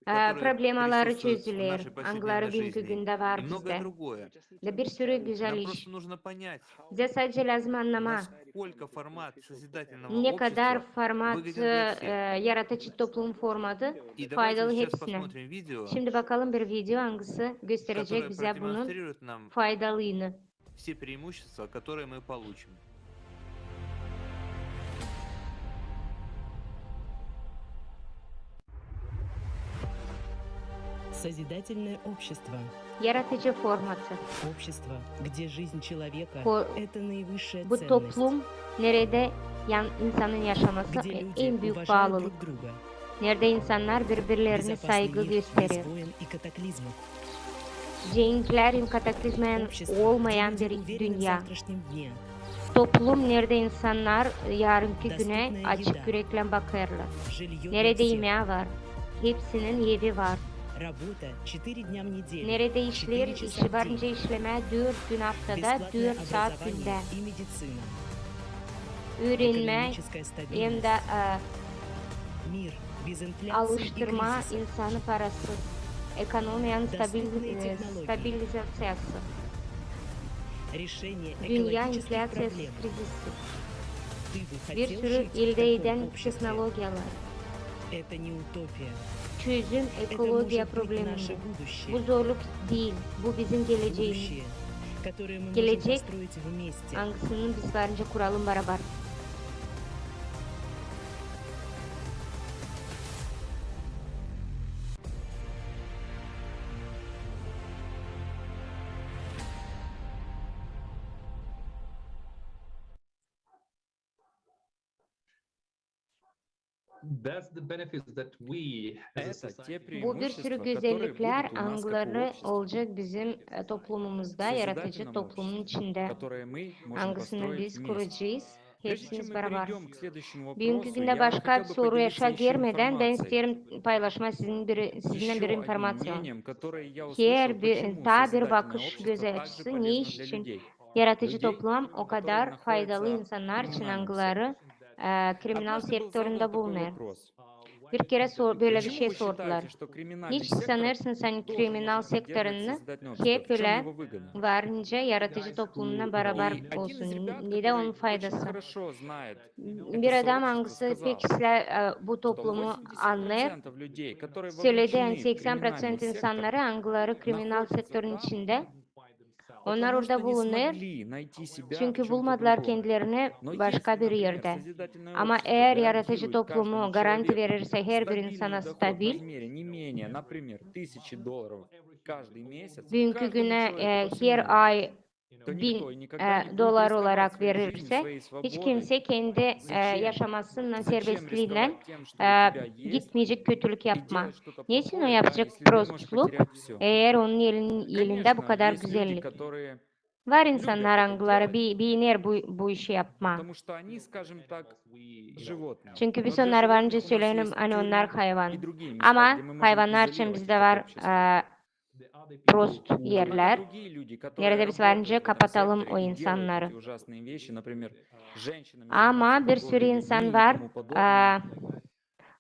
которые Problemaları присутствуют в çözülür. нашей повседневной Angları bugünkü жизни, günde и var многое bizde. другое. De bir sürü güzel Нам iş. просто нужно понять, Bize sadece lazım anlama. насколько формат созидательного Ne kadar общества format выгоден для всех. yaratıcı toplum formatı И давайте faydalı сейчас hepsine. посмотрим видео, Şimdi bakalım bir video hangisi gösterecek которое bize bunun продемонстрирует нам faydalığını. все преимущества, которые мы получим. Созидательное общество. Yaratıcı formatı. Общество, где жизнь человека По- – это наивысшая Bu ценность. toplum nerede insanın yaşaması где люди en büyük уважают bağlılık. друг друга, Nerede insanlar birbirlerine безопасный saygı мир без gösterir. войн и катаклизмов, Cenklerin kataklizmen общество, где olmayan люди bir уверены в dünya. завтрашнем дне, Toplum nerede insanlar yarınki güne Доступная açık еда. yürekle bakarlar. жилье для Nerede всех, yemeği var? Hepsinin evi var. работа 4 дня в неделю, Nerede işler? 4 часа İşi в день, varınca işleme 4 gün haftada, бесплатное 4 saat образование günde. и медицина, Öğrenme экономическая hem стабильность, de мир без инфляции и alıştırma кризисов, insanı parasız. Ekonominin Доступные технологии. stabilizasyası. решение Dünya экологических enflasyası проблем. krizisi. Ты бы Bir хотел sürü жить в elde таком eden обществе? teknolojiyalar. Это не утопия. Çözüm Это ekolojiye может быть probleminde. наше Bu будущее. zorluk değil. Bu bizim geleceğimiz. Будущее, которое мы можем Gelecek построить вместе. hangisini biz varınca kuralım beraber. That's the benefits that we as a Это те society Bu bir sürü преимущества, которые güzellikler, будут у нас как у anıları общества, olacak bizim toplumumuzda, yaratıcı созидательном toplumun обществе, içinde. которое мы можем Hangisini построить biz вместе. kuracağız? Prежде чем Hepsimiz мы beraber. перейдем к следующему Bugünkü вопросу, günde я başka хотел bir бы soruya поделиться еще girmeden ben информацией, isterim paylaşma sizinle bir еще одним informasyon. мнением, которое я услышал, Her bir, почему daha bir созидательное bakış общество göz также açısı ne полезно iş для için людей. yaratıcı Людей, toplum o которые kadar faydalı находятся в insanlar için криминальном angıları kriminal Однажды был задан sektöründe такой bulunur. вопрос. Bir kere böyle bir Почему şey вы sordular. считаете, что криминальный Hiç сектор sanırsın sen должен kriminal поддерживать sektörünü созидательное общество? hep В чем öyle его выгода? varınca yaratıcı toplumuna beraber И один из olsun. ребят, Ne de onun который очень faydası. хорошо знает Bir это adam сообщество, hangisi pek сказал, bu что toplumu anlar. 80% людей, которые Söyledi yani вовлечены в криминальный 80% сектор, insanları angıları kriminal находятся sektörün там, içinde. потому Onlar что orada не bulunur. смогли найти себя в Çünkü чем-то bulmadılar другом. kendilerini Но başka если, bir например, yerde. созидательное Ama общество eğer yaratıcı гарантирует toplumu каждому garanti человеку verirse her bir insana стабильный доход в stabil, размере не менее, например, $1000 каждый месяц, bugünkü каждому güne человеку по всему her миру, ay то 1000 никто и никогда не будет dolar рисковать olarak своей жизнью, verirse своей hiç свободой. kimse kendi Зачем? yaşamasından, Зачем serbestliğinden рисковать тем, что у тебя есть, gitmeyecek kötülük и yapma. делать что-то Niçin o плохое, да, yapacak если ты можешь prostluk потерять все? eğer onun elinde bu Конечно, kadar есть люди, güzellik? которые Var любят insanlar это angıları делать, beğenir bu işi yapma. потому что они, скажем так, животные. Çünkü Но biz для onlara varınca животных у нас söyleyelim есть hani onlar тюрьмы и hayvan. другие места, Ama где мы можем hayvanlar için изолировать bizde их от var общества. prost Однако yerler. другие люди, которые Nerede biz работают varınca в этом kapatalım секторе o и делают insanları. эти ужасные вещи, например, женщинами Ama занимаются bir sürü торговлей insan людьми и var тому подобное.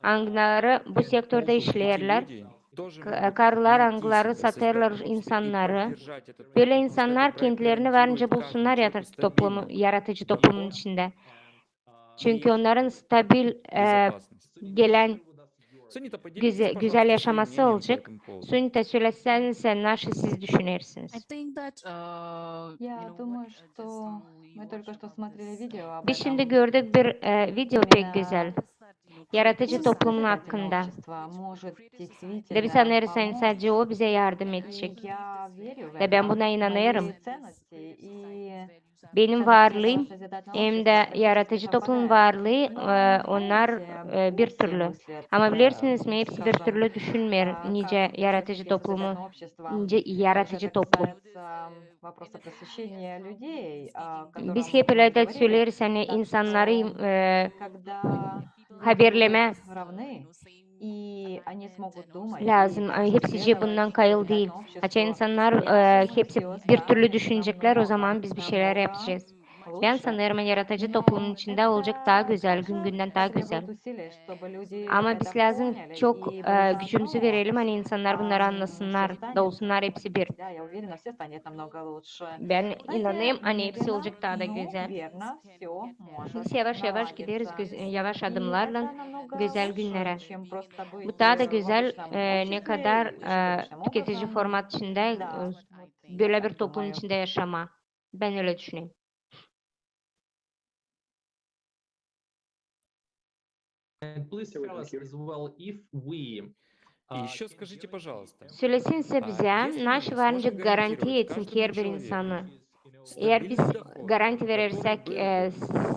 angıları bu sektörde Эти işlerler. люди тоже могут Karılar найти angıları себе satarlar созидательное общество и insanları. поддержать этот Böyle проект, потому что insanlar этот проект kendilerini гарантирует varınca каждому bulsunlar человеку yaratıcı стабильный toplumun доход içinde. и Çünkü onların stabil безопасность. gelen Sunita, поделитесь, güzel пожалуйста, своим yaşaması мнением по olacak. этому поводу. Sunita söyleseniz nasıl siz düşünürsünüz? Я думаю, что мы только что смотрели видео об Biz şimdi этом. gördük bir video pek güzel. Yaratıcı Именно toplumun созидательное hakkında. общество может Ve biz действительно sanırsan помочь. sadece o bize yardım И edecek. я верю в Ve ben это. buna inanıyorum. Мои ценности и Benim ценности varlığım этого созидательного hem de общества yaratıcı практически toplumun совпадают. varlığı Но, onlar знаете, bir не все türlü. мыслят, Ama bilirsiniz mi hepsi bir скажем, türlü düşünmüyor nice как yaratıcı представители toplumu, созидательного общества. nice Также yaratıcı это toplum. касается вопроса просвещения людей, о Biz котором hep мы öyle de говорили. söyleriz hani Так insanları что, когда люди haberleme будут равны, и они смогут думать, и lazım. также Hepsi bundan следовать kayıl değil. созидательному Hatta обществу, insanlar я думаю, hepsi все bir türlü станет düşünecekler. O zaman biz bir şeyler намного yapacağız. Ben лучше. sanırım yaratıcı toplumun Но içinde olacak daha это güzel, gün также günden daha güzel. потребует усилий, чтобы люди Ama это biz lazım поняли çok и были gücümüzü заодно. verelim hani insanlar bunları Все anlasınlar, станет, da olsunlar hepsi bir. да, я уверена, все станет намного лучше. Ben Знаете, inanayım hani hepsi медленно, olacak daha da но güzel. верно все может Biz yavaş yavaş gideriz, наладиться. yavaş И adımlarla это намного güzel лучше, günlere. чем просто быть Bu daha da в güzel обычном ne обществе kadar и жить обычным tüketici образом. format içinde Да, вот я böyle bir так toplum думаю. içinde yaşama. Ben öyle düşünüyorum. And please So we tell can us hear. as well if we И еще скажите, пожалуйста, Söylesinse bize если мы nasıl varınca сможем garanti гарантировать etsin ki каждому her bir человеку insanı Eğer biz стабильный доход, garanti который verirsek был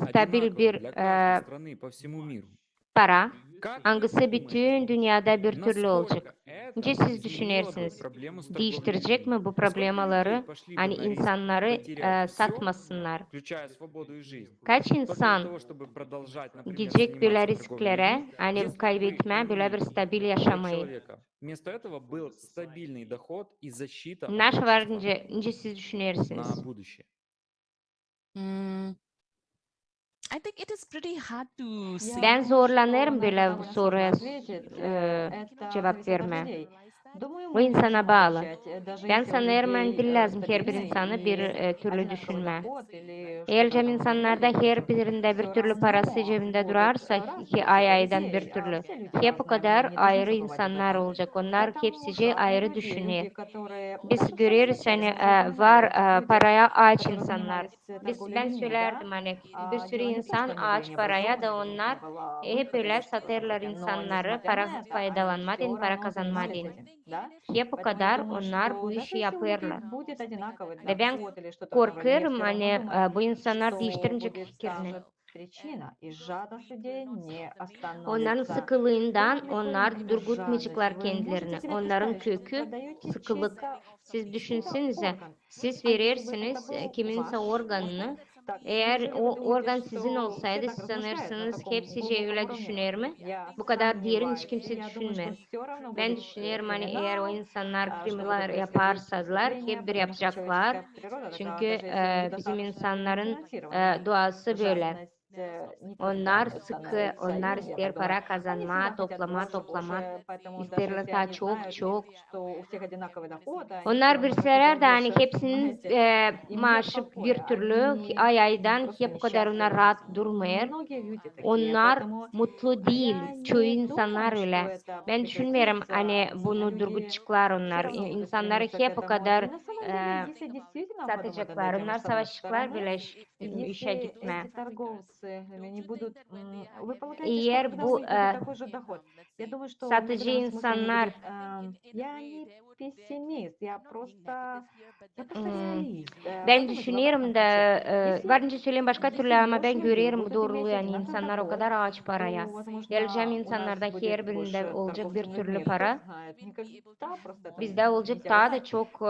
stabil одинаковый bir для каждой страны по всему миру. para, Как вы hangisi bütün думаете, dünyada bir türlü olacak? насколько это Önce siz изменило бы düşünürsünüz. проблему с Değiştirecek торговлей mi bu людьми? Сколько людей problemaları, пошли бы hani на риск insanları потерять все, satmasınlar? включая свободу и жизнь, Kaç только для insan того, чтобы продолжать, например, gidecek böyle заниматься торговлей risklere, людьми, hani если бы kaybetme, у böyle bir stabil у yaşamayı? человека вместо этого был стабильный доход и защита от Naş var общества önce siz на düşünürsünüz. будущее. I think it is pretty hard to say. Ben думаю, zorlanırım что böyle нам bu довольно soruya сложно ответить. Это cevap зависит от verme. людей. Думаю, O мы не insana можем bağlı. обобщать, даже Ben если у sanıyorum людей hani lazım her bir стабильный insanı bir и türlü одинаковый düşünme. доход или что-то в Eğer этом insanlarda роде, her birinde bir всё türlü равно parası cebinde будут durarsa разные ki типы ay aydan людей, bir türlü. все люди Hep o разные, мы kadar не должны ayrı забывать об insanlar этом. olacak. Onlar Поэтому hepsice разные ayrı люди, düşünüyor. люди, которые Biz даже в görüyoruz самом hani начале, мы var упоминали, люди, paraya aç которые insanlar. занимались Ben торговлей людьми, да, söylerdim hani bir sürü дело не в том, insan что они были aç paraya da необразованными, у них onlar не было hep выхода böyle или что-то satarlar такое, но insanları несмотря para на это, они faydalanma все din, para равно kazanma занимались din. этим, да? Hep o Поэтому я kadar думаю, onlar что bu даже işi если у людей yapıyorlar. будет одинаковый Ve ben доход или что-то в этом роде, они korkarım все равно hani думают, bu insanlar что değiştirmeyecek будет та fikrini. же причина, и жадность людей не Onların остановится. sıkılığından Кто onlar влекомит жадность? durgutmayacaklar Вы можете kendilerini. себе Onların представить, что вы kökü продаете sıkılık. чей-то Siz düşünsenize, орган, siz а если бы это verirsiniz был kiminse ваш organını. орган, так Eğer неужели o вы думаете, organ sizin что все olsaydı так siz размышляют на sanırsınız таком hepsice глубоком öyle уровне? düşünür mü? Я Bu kadar diğerini hiç сомневаюсь. kimse Я думаю, что düşünmez. все равно Ben будут düşünüyorum hani eğer o криминал, insanlar что будет kriminal происходить yaparsalar преступления, hep bir потому что yapacaklar. человеческая природа Çünkü такая, даже если они bizim достаточно insanların финансированы, doğası böyle. жадность никогда Onlar не sıkı, остановится. onlar И я ister так думаю, para они kazanma, всегда хотят toplama, больше, toplamak. больше, поэтому даже İsterler если daha они çok знают, çok. что у всех одинаковый доход, они все Onlar равно bilseler захотят de hani больше, hepsinin понимаете? Им нет maaşı покоя, bir türlü они ay aydan просто hep o kadar onlar несчастливы. rahat durmuyor. Многие люди такие, Onlar поэтому mutlu değil. я Çoğu не insanlar думаю, что öyle. это Ben düşünmüyorum hani прекратится. bunu Люди durgutacaklar все onlar. равно будут İnsanları стремиться к hep o этому. kadar И на самом деле, если действительно подумать над satacaklar. этим, Onlar с одной savaşacaklar стороны, bile işe если gitme. эти торговцы, они будут... Вы полагаете, что Eğer когда у bu них будет такой же доход, я думаю, что в satıcı определенном смысле они insanlar будут... Я не пессимист, я просто hmm, реалист. ben Подумайте в düşünüyorum обратном da ключе. Если varınca söyleyeyim başka türlü ama ben людей görüyorum bu будут doğruluğu иметь yani одинаковый insanlar o доход, kadar aç то, paraya. возможно, Geleceğim у нас insanlarda будет her birinde больше olacak торговцев bir türlü людьми. Кто para. знает, никогда просто это Bizde olacak нельзя daha da узнать. çok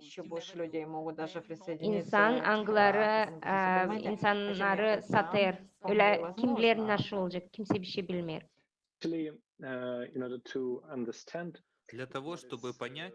Еще больше людей могут даже присоединиться insan к angları этому бизнесу. Понимаете, о чем я? insanları Это satır. вполне Öyle kimler возможно. nasıl olacak kimse bir şey bilmiyor. Actually, in order to understand Для того, чтобы понять,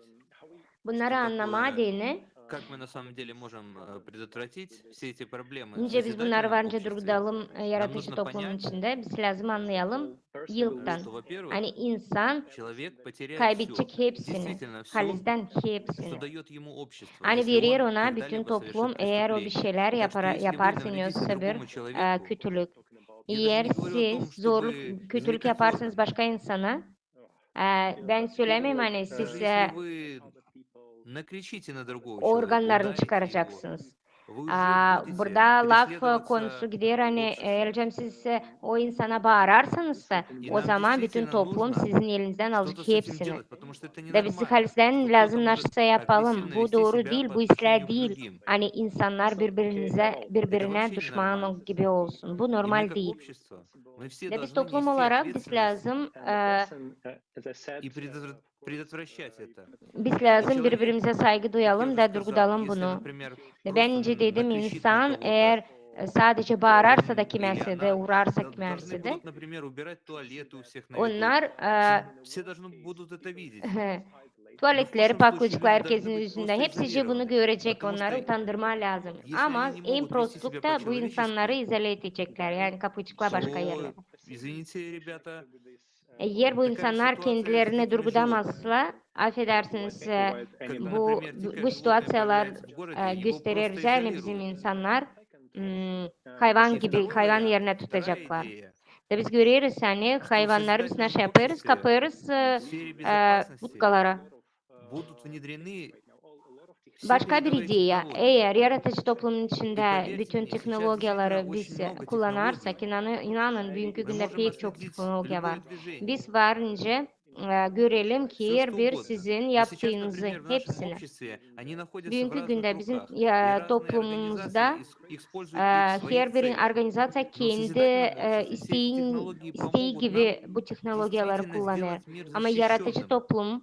Bunları что anlama такое, adını как мы на самом деле можем предотвратить все эти проблемы в önce biz bunları созидательном varınca обществе, durgudalım нам yaratıcı нужно toplumun понять, içinde. Biz lazım anlayalım yıldan. что, во-первых, Hani insan человек потеряет все, kaybedecek hepsini. действительно все, Halizden что hepsini. дает ему общество, Hani если verir он ona bütün когда-либо toplum совершит eğer o bir преступление. şeyler Так что если вы yaparsın навредите yoksa bir другому человеку, kötülük. я даже Eğer не говорю о том, siz zorluk, чтобы kötülük извлекать yaparsınız орган. başka insana, ben söylemem hani Даже siz если вы накричите на другого человека, organlarını ударите его, çıkaracaksınız. вы уже будете Burada laf konusu преследоваться gider hani обществом. Elcem siz o insana bağırarsanız da И o нам zaman bütün действительно toplum нужно sizin elinizden что-то alacak с этим hepsini. делать, потому что это Ve bizi ненормально, halisten что lazım кто-то может nasılsa yapalım. агрессивно Bu вести doğru себя değil, по bu отношению işler к değil. другим. Hani insanlar Это birbirine вообще düşman ненормально. gibi olsun. Bu И мы normal как değil. общество, мы все Ve biz должны toplum нести olarak biz ответственность lazım as I said, и предотвращать это. biz lazım человек, birbirimize saygı Как я duyalım уже da сказал, durgudalım если, bunu. например, Ve просто bence dedim накричит на insan кого-то, eğer sadece bağırarsa da или kimerse de она, uğrarsa должны kimerse de будут, например, убирать туалеты у всех на виду. onlar Все должны будут это видеть. tuvaletleri случае paklayacaklar люди herkesin должны быть yüzünde. просто Hepsice bunu изолированы. görecek, Потому onları что utandırma lazım. если Ama они не en могут вести себя prostlukta bu insanları по-человечески, izole edecekler. Yani kapıcıkla başka yerlere. то, извините, rебята, Eğer bu такая insanlar ситуация с kendilerini дикими животными. durgudamazsa, affedersiniz, Когда, bu например, дикое bu животное situasyonlar появляется в городе, его gösterir просто bize yani bizim изолируют. insanlar hayvan И gibi, второй hayvan вариант, yerine вторая tutacaklar. идея, Ve biz görüyoruz hani что в hayvanları biz nasıl созидательном yaparız? обществе Kapıyoruz в сфере безопасности butkalara. будут внедрены все Başka bir передовые ideya, технологии. eğer yaratıcı toplumun И içinde поверьте bütün мне, сейчас действительно teknolojileri biz очень много kullanırsak, технологий. inanın bugünkü Мы günde можем pek çok отследить teknoloji var. любое движение. Biz varınca görelim ki Всё, her что bir угодно. sizin Но сейчас, yaptığınızı, например, в нашем hepsini. обществе они naходятся в Bugünkü разных günde bizim руках, и разные toplumumuzda организации используют их в своих her bir целях. organizasyon Но в kendi созидательном обществе все эти технологии isteği помогут gibi нам bu teknolojileri действительно kullanır. сделать мир Ama yaratıcı защищенным,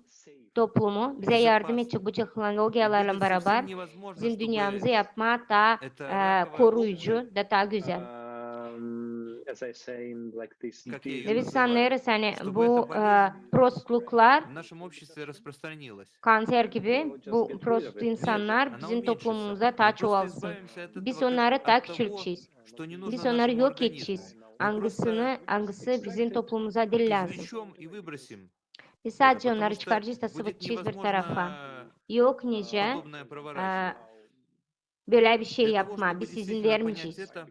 toplumu bize yardım edecek bu безопасным. И teknolojilerle будет beraber совсем невозможно, bizim dünyamızı чтобы yapmak daha эта раковая опухоль, koruyucu, daha güzel. As I say, in like these как я ее Ve biz diseases, sanıyoruz hani чтобы bu эта болезнь prostluklar в нашем обществе распространилась. kanser gibi bu prost Нет, insanlar она bizim уменьшится. toplumumuza Мы daha просто çoğalsın. избавимся от Biz этого, onları от daha того, küçülteceğiz. что не Biz нужно onları нашему yok организму. edeceğiz. Мы просто Hangisi bizim toplumumuza değil lazım. извлечем и выбросим Biz это, sadece потому onları что çıkaracağız da будет sıvıtacağız bir tarafa. невозможно Yok nice подобное проворачивать. böyle bir şey Для того, yapma. чтобы Biz izin действительно понять vermeyeceğiz. это,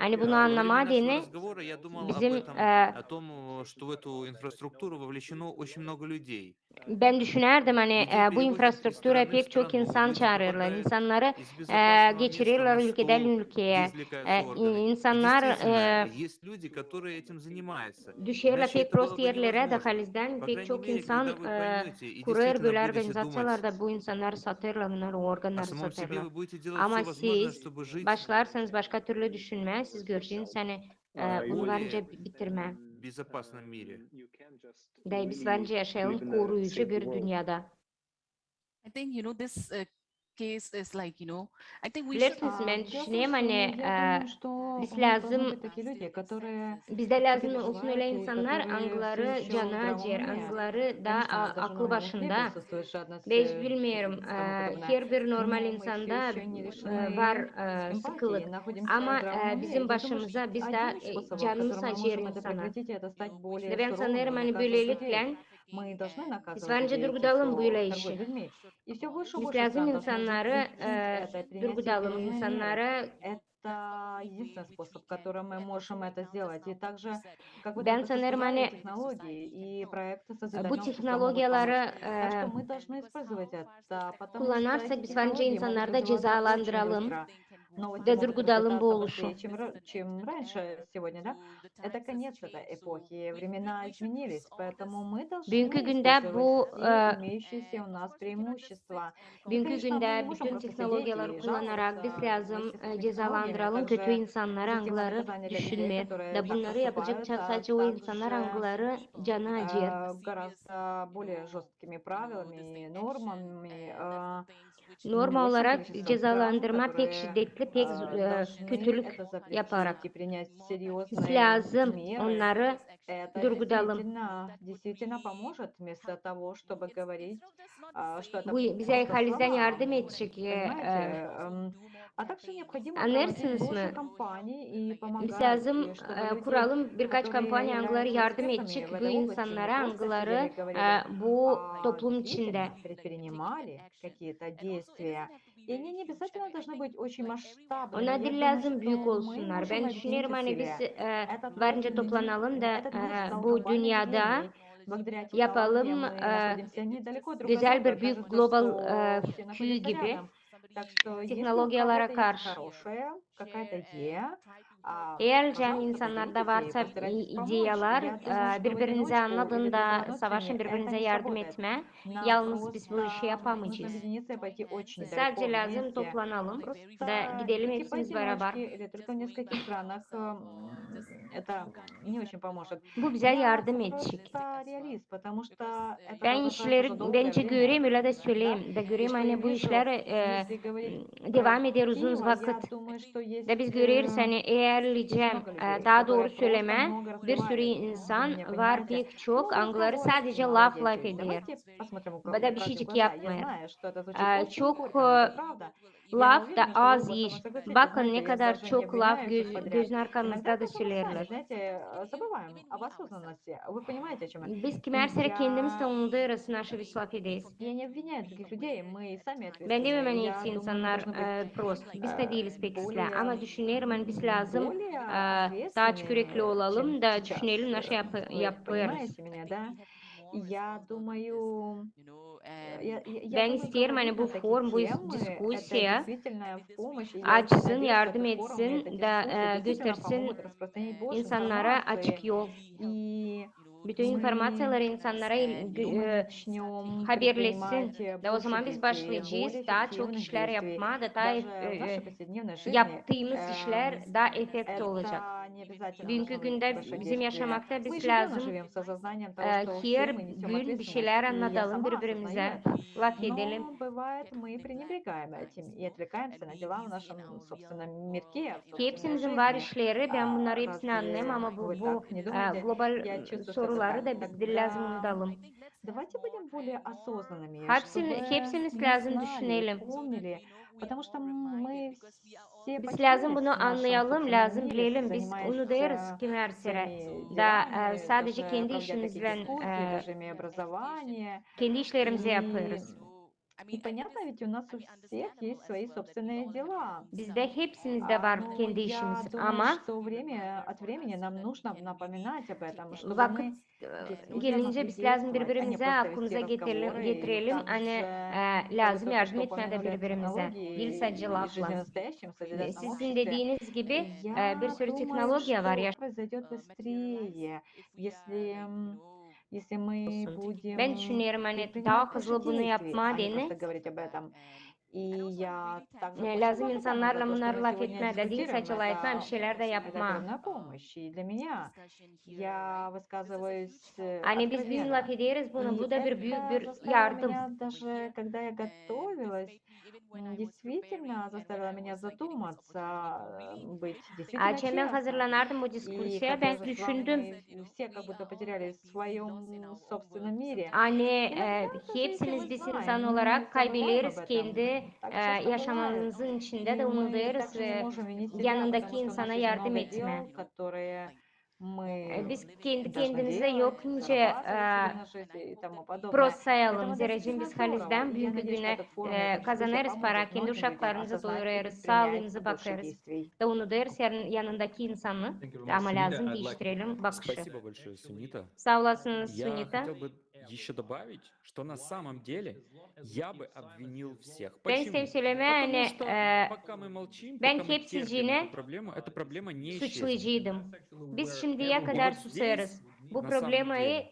Hani bunu во время anlama нашего deni разговора я думал об bizim этом, о том, что в эту инфраструктуру вовлечено очень много людей. ben düşünerdim hani Людей bu перевозят из infrastruktura страны в pek çok страну, insan люди çağırırlar. попадают İnsanları из безопасного места geçirirler на ülkeden стол, где ülkeye. извлекаются органы. И İnsanlar действительно, есть люди, которые этим занимаются. düşerler Иначе pek это prost было бы yerlere невозможно. dahalizden По pek крайней çok мере, insan когда вы pоймете и kurar действительно böyle будете думать organizasyonlarda bu insanları satırlar, bunları о organları самом себе, satırlar. вы будете делать Ama все возможное, siz чтобы жить başlarsanız başka türlü düşünmeye, siz göreceksiniz hani bunu более bence bitirme. безопасном мире. Ve biz bence yaşayalım koruyucu bir dünyada. I think this case is like I think we should Bilirsiniz ben Дело в том, düşüneyim что hani я думаю, что biz у нас должны lazım быть такие люди, которые bizde lazım olsun переживают öyle и insanlar которые все angları еще в canı здравом acır, уме. angları da Конечно, у нас даже aklı не başında. присутствует жадность Ve hiç и bilmiyorum тому подобное. her bir normal Но мы все insanda еще не лишены var эмпатии, sıkılık. находимся в Ama здравом уме. И bizim я думаю, что başımıza biz de один из способов, canımız которым мы acır можем это insana. прекратить, это стать более Ve ben суровыми sanırım и hani наказывать людей. böylelikle Мы должны biz наказывать bence людей, те, durgudalım bu кто ile торгует işi. людьми. И все больше и Biz больше lazım стран должны insanları запретить это и принять durgudalım, серьезные меры. insanları Это единственный способ, которым мы можем это сделать. И также, как вы ben только что sanırım сказали, hani технологии и проекты bu созидательного общества могут помочь. teknolojileri Так что мы должны использовать это, потому что kullanırsak эти biz bence технологии могут insanları da развиваться очень cezalandıralım быстро. Новости ve могут durgudalım bu разлетаться oluşu. быстрее, чем раньше сегодня, да? Это конец этой эпохи, времена изменились, поэтому мы Bugünkü должны günde использовать bu все имеющиеся у нас преимущества. И, bugünkü конечно, мы не günde можем bütün просто сидеть teknolojileri и kullanarak biz жаловаться lazım вместе с этими технологиями. cezalandıralım kötü Также insanları, эффективное angları наказание для людей, düşünme которые de так bunları yapacak поступают, а sadece o insanlar, также angları canı acır. гораздо более жесткими правилами и нормами. Normal Большее olarak количество стран, cezalandırma pek которые şiddetli, pek должны kötülük это запретить yaparak. и принять Biz серьезные lazım меры. onları Это durgudalım. действительно поможет, вместо того, чтобы говорить, что это Bu bize просто halizden слова. yardım edecek. Понимаете? А также необходимо проводить Anlarsınız больше mı? кампаний и Biz помогать, lazım чтобы люди, kuralım birkaç которые kampanya angları являются yardım экспертами edecek в bu этой области, не insanlara, просто angları сидели и говорили, bu а toplum içinde. действительно предпринимали какие-то действия. И они не обязательно должны быть очень масштабными. Ona Я değil думаю, lazım что büyük мы olsunlar. можем Ben düşünüyorum объединить hani biz усилия. Этот varınca год toplanalım da этот год стал bu глобальным dünyada явлением. Благодаря технологиям yapalım мы находимся недалеко друг от güzel друга. bir büyük Кажется, global что все kuyu находятся gibi рядом. Так что, если у teknolojiyalara кого-то есть karşı. хорошая какая-то идея, Eğer can пожалуйста, insanlarda поделитесь varsa ей, постарайтесь помочь. ideyalar, Я думаю, что в birbirinize одиночку или anladın без da взаимодействия savaşın это birbirinize не yardım сработает. etme. Нам Yalnız biz bu işi просто нужно yapamayacağız. объединиться и пойти очень Biz далеко sadece lazım вместе. toplanalım Просто da gidelim идти hepsimiz beraber. поодиночке или только в нескольких странах это не очень поможет. Bu bize Я yardım edecek. просто реалист, потому что это Ben продолжается уже işleri долгое bence время. göreyim öyle de Да? söyleyeyim. De И göreyim что я hani bu вижу, işler если говорить про devam eder uzun Киева, vakit. я думаю, что есть De biz görürüz hani eğerleyeceğim много людей, daha которые doğru просто söyleme много bir sürü развивают. Вы insan меня var понимаете? pek çok Ну, angları руководство sadece laf молодец. eder. Давайте посмотрим Da bir правде в şeycik глаза. Я yapmayır. знаю, что это звучит очень Çok горько, но это правда. Я laf da уверена, что вы az оба со iş. мной согласитесь. Bakın Знаете, ne я kadar даже не çok laf обвиняю всех подряд. gözün Иногда arkamızda da просто мы сами, söylerler. знаете, забываем об осознанности. Вы понимаете, о чем я? Biz И kimersere kendimiz я tanıdığırız naşı bir laf edeyiz. я не обвиняю других людей, мы sami Ben demem ответственны. hani Я hepsi думаю, мы insanlar должны быть prost. Biz de değiliz pek sizle. более Ama düşünüyorum hani biz lazım более daha açık yürekli ответственными, olalım чем da сейчас. düşünelim nasıl Вы yaparız. понимаете меня, да? Я думаю, я Ben думаю, isterim говорить hani на bu такие forum, bu темы, это diskusiya действительно в помощь. И я очень açsın, надеюсь, что yardım этот форум и etsin эти da дискуссии действительно göstersin помогут распространить больше insanlara информации açık yol. и bütün informasiyaları insanlara начнем haberleşsin. предпринимать Da o zaman больше biz более başlayacağız daha çok эффективных işler действий. yapmaya, da Даже в нашей повседневной жизни yaptığımız işler daha efektif olacak. это не обязательно Bugünkü должно быть günde большое bizim действие. yaşamakta Мы biz ежедневно lazım живем с осознанием того, что все her мы несем gün bir şeyler ответственность, и я anlatalım сама birbirimize, осознаю это. laf edelim. Но бывает, мы пренебрегаем этим и отвлекаемся на дела в нашем собственном мирке, в собственной Hepsimizin var жизни. işleri, ben bunları hepsini Разве anlayayım ama вы bu так не думаете? global Я чувствую, что это soruları так. da biz lazım Тогда unutalım. давайте будем более осознанными, чтобы Hepsimiz мы lazım знали, düşünelim. помнили, потому что мы все Biz lazım потерялись bunu в нашем anlayalım, собственном lazım мире, bilelim. Biz занимаясь unutuyoruz ki mersere. своими Da делами, sadece даже kendi проводя такие işimizle, дискуссии, даже имея образование. kendi işlerimizi И, yapıyoruz. и понятно, ведь у нас у всех есть свои собственные дела. Bizde hepsimizde var Но kendi я işimiz думаю, ama что время от времени нам нужно напоминать об этом, чтобы vakit мы действительно gelince могли biz lazım действовать, а не birbirimize просто aklımıza вести разговоры. И getirelim. Hani lazım вы только yardım что etmeye de упомянули birbirimize. Değil технологии sadece и жизнь в lafla. настоящем созидательном Sizin обществе. dediğiniz gibi bir Я sürü думаю, teknoloji var. что произойдет быстрее, если мы Ben будем düşünüyorum hani предпринимать daha больше hızlı bunu действий, yapma а не deni. просто говорить об этом. И я также очень Lazım благодарна за insanlarla то, что bunları мы laf сегодня etme de değil дискутируем. sadece laf etme bir şeyler de Это yapma. огромная помощь и для меня. Я высказываюсь Hani biz bugün laf откровенно. ederiz bunu. И Bu da büyük это bir заставило yardım. меня даже, когда я готовилась, действительно заставило меня задуматься, быть действительно Açen ben честным. hazırlanardım bu И diskusiya. как Ben я уже сказала, düşündüm. мы все как будто потерялись в своем собственном мире. Hani Иногда даже если hepsiniz мы biz знаем, insan мы olarak забываем об kaybederiz этом. kendi Так часто бывает. yaşamımızın içinde И de мы unutuyoruz также не можем винить себя, yanındaki потому что у нас insana есть yardım много etme. дел, которые мы Biz kendi должны kendimize делать, yokunca зарабатывать себе на жизнь и тому подобное. prost sayalım. Поэтому это Zerrecim действительно biz здорово. halizden И я bugünkü надеюсь, что güne этот форум, эта дискуссия kazanırız para, поможет kendi многим людям uşaklarımızı осознать и doyururuz, предпринять sağlığımızı больше bakarız. действий. Da unutuyoruz yanındaki insanı ama lazım değiştirelim bakışı. Спасибо большое, Сунита. Sağ olasınız Я Sunita. хотел бы еще добавить, что на самом деле я бы обвинил всех. Ben Почему? söylemeye Потому hani что пока мы молчим, ben пока мы терпим hepsicine эта проблема не исчезнет. suçlayıcıydım. Biz şimdiye kadar вот susarız. здесь, Bu на самом problemayı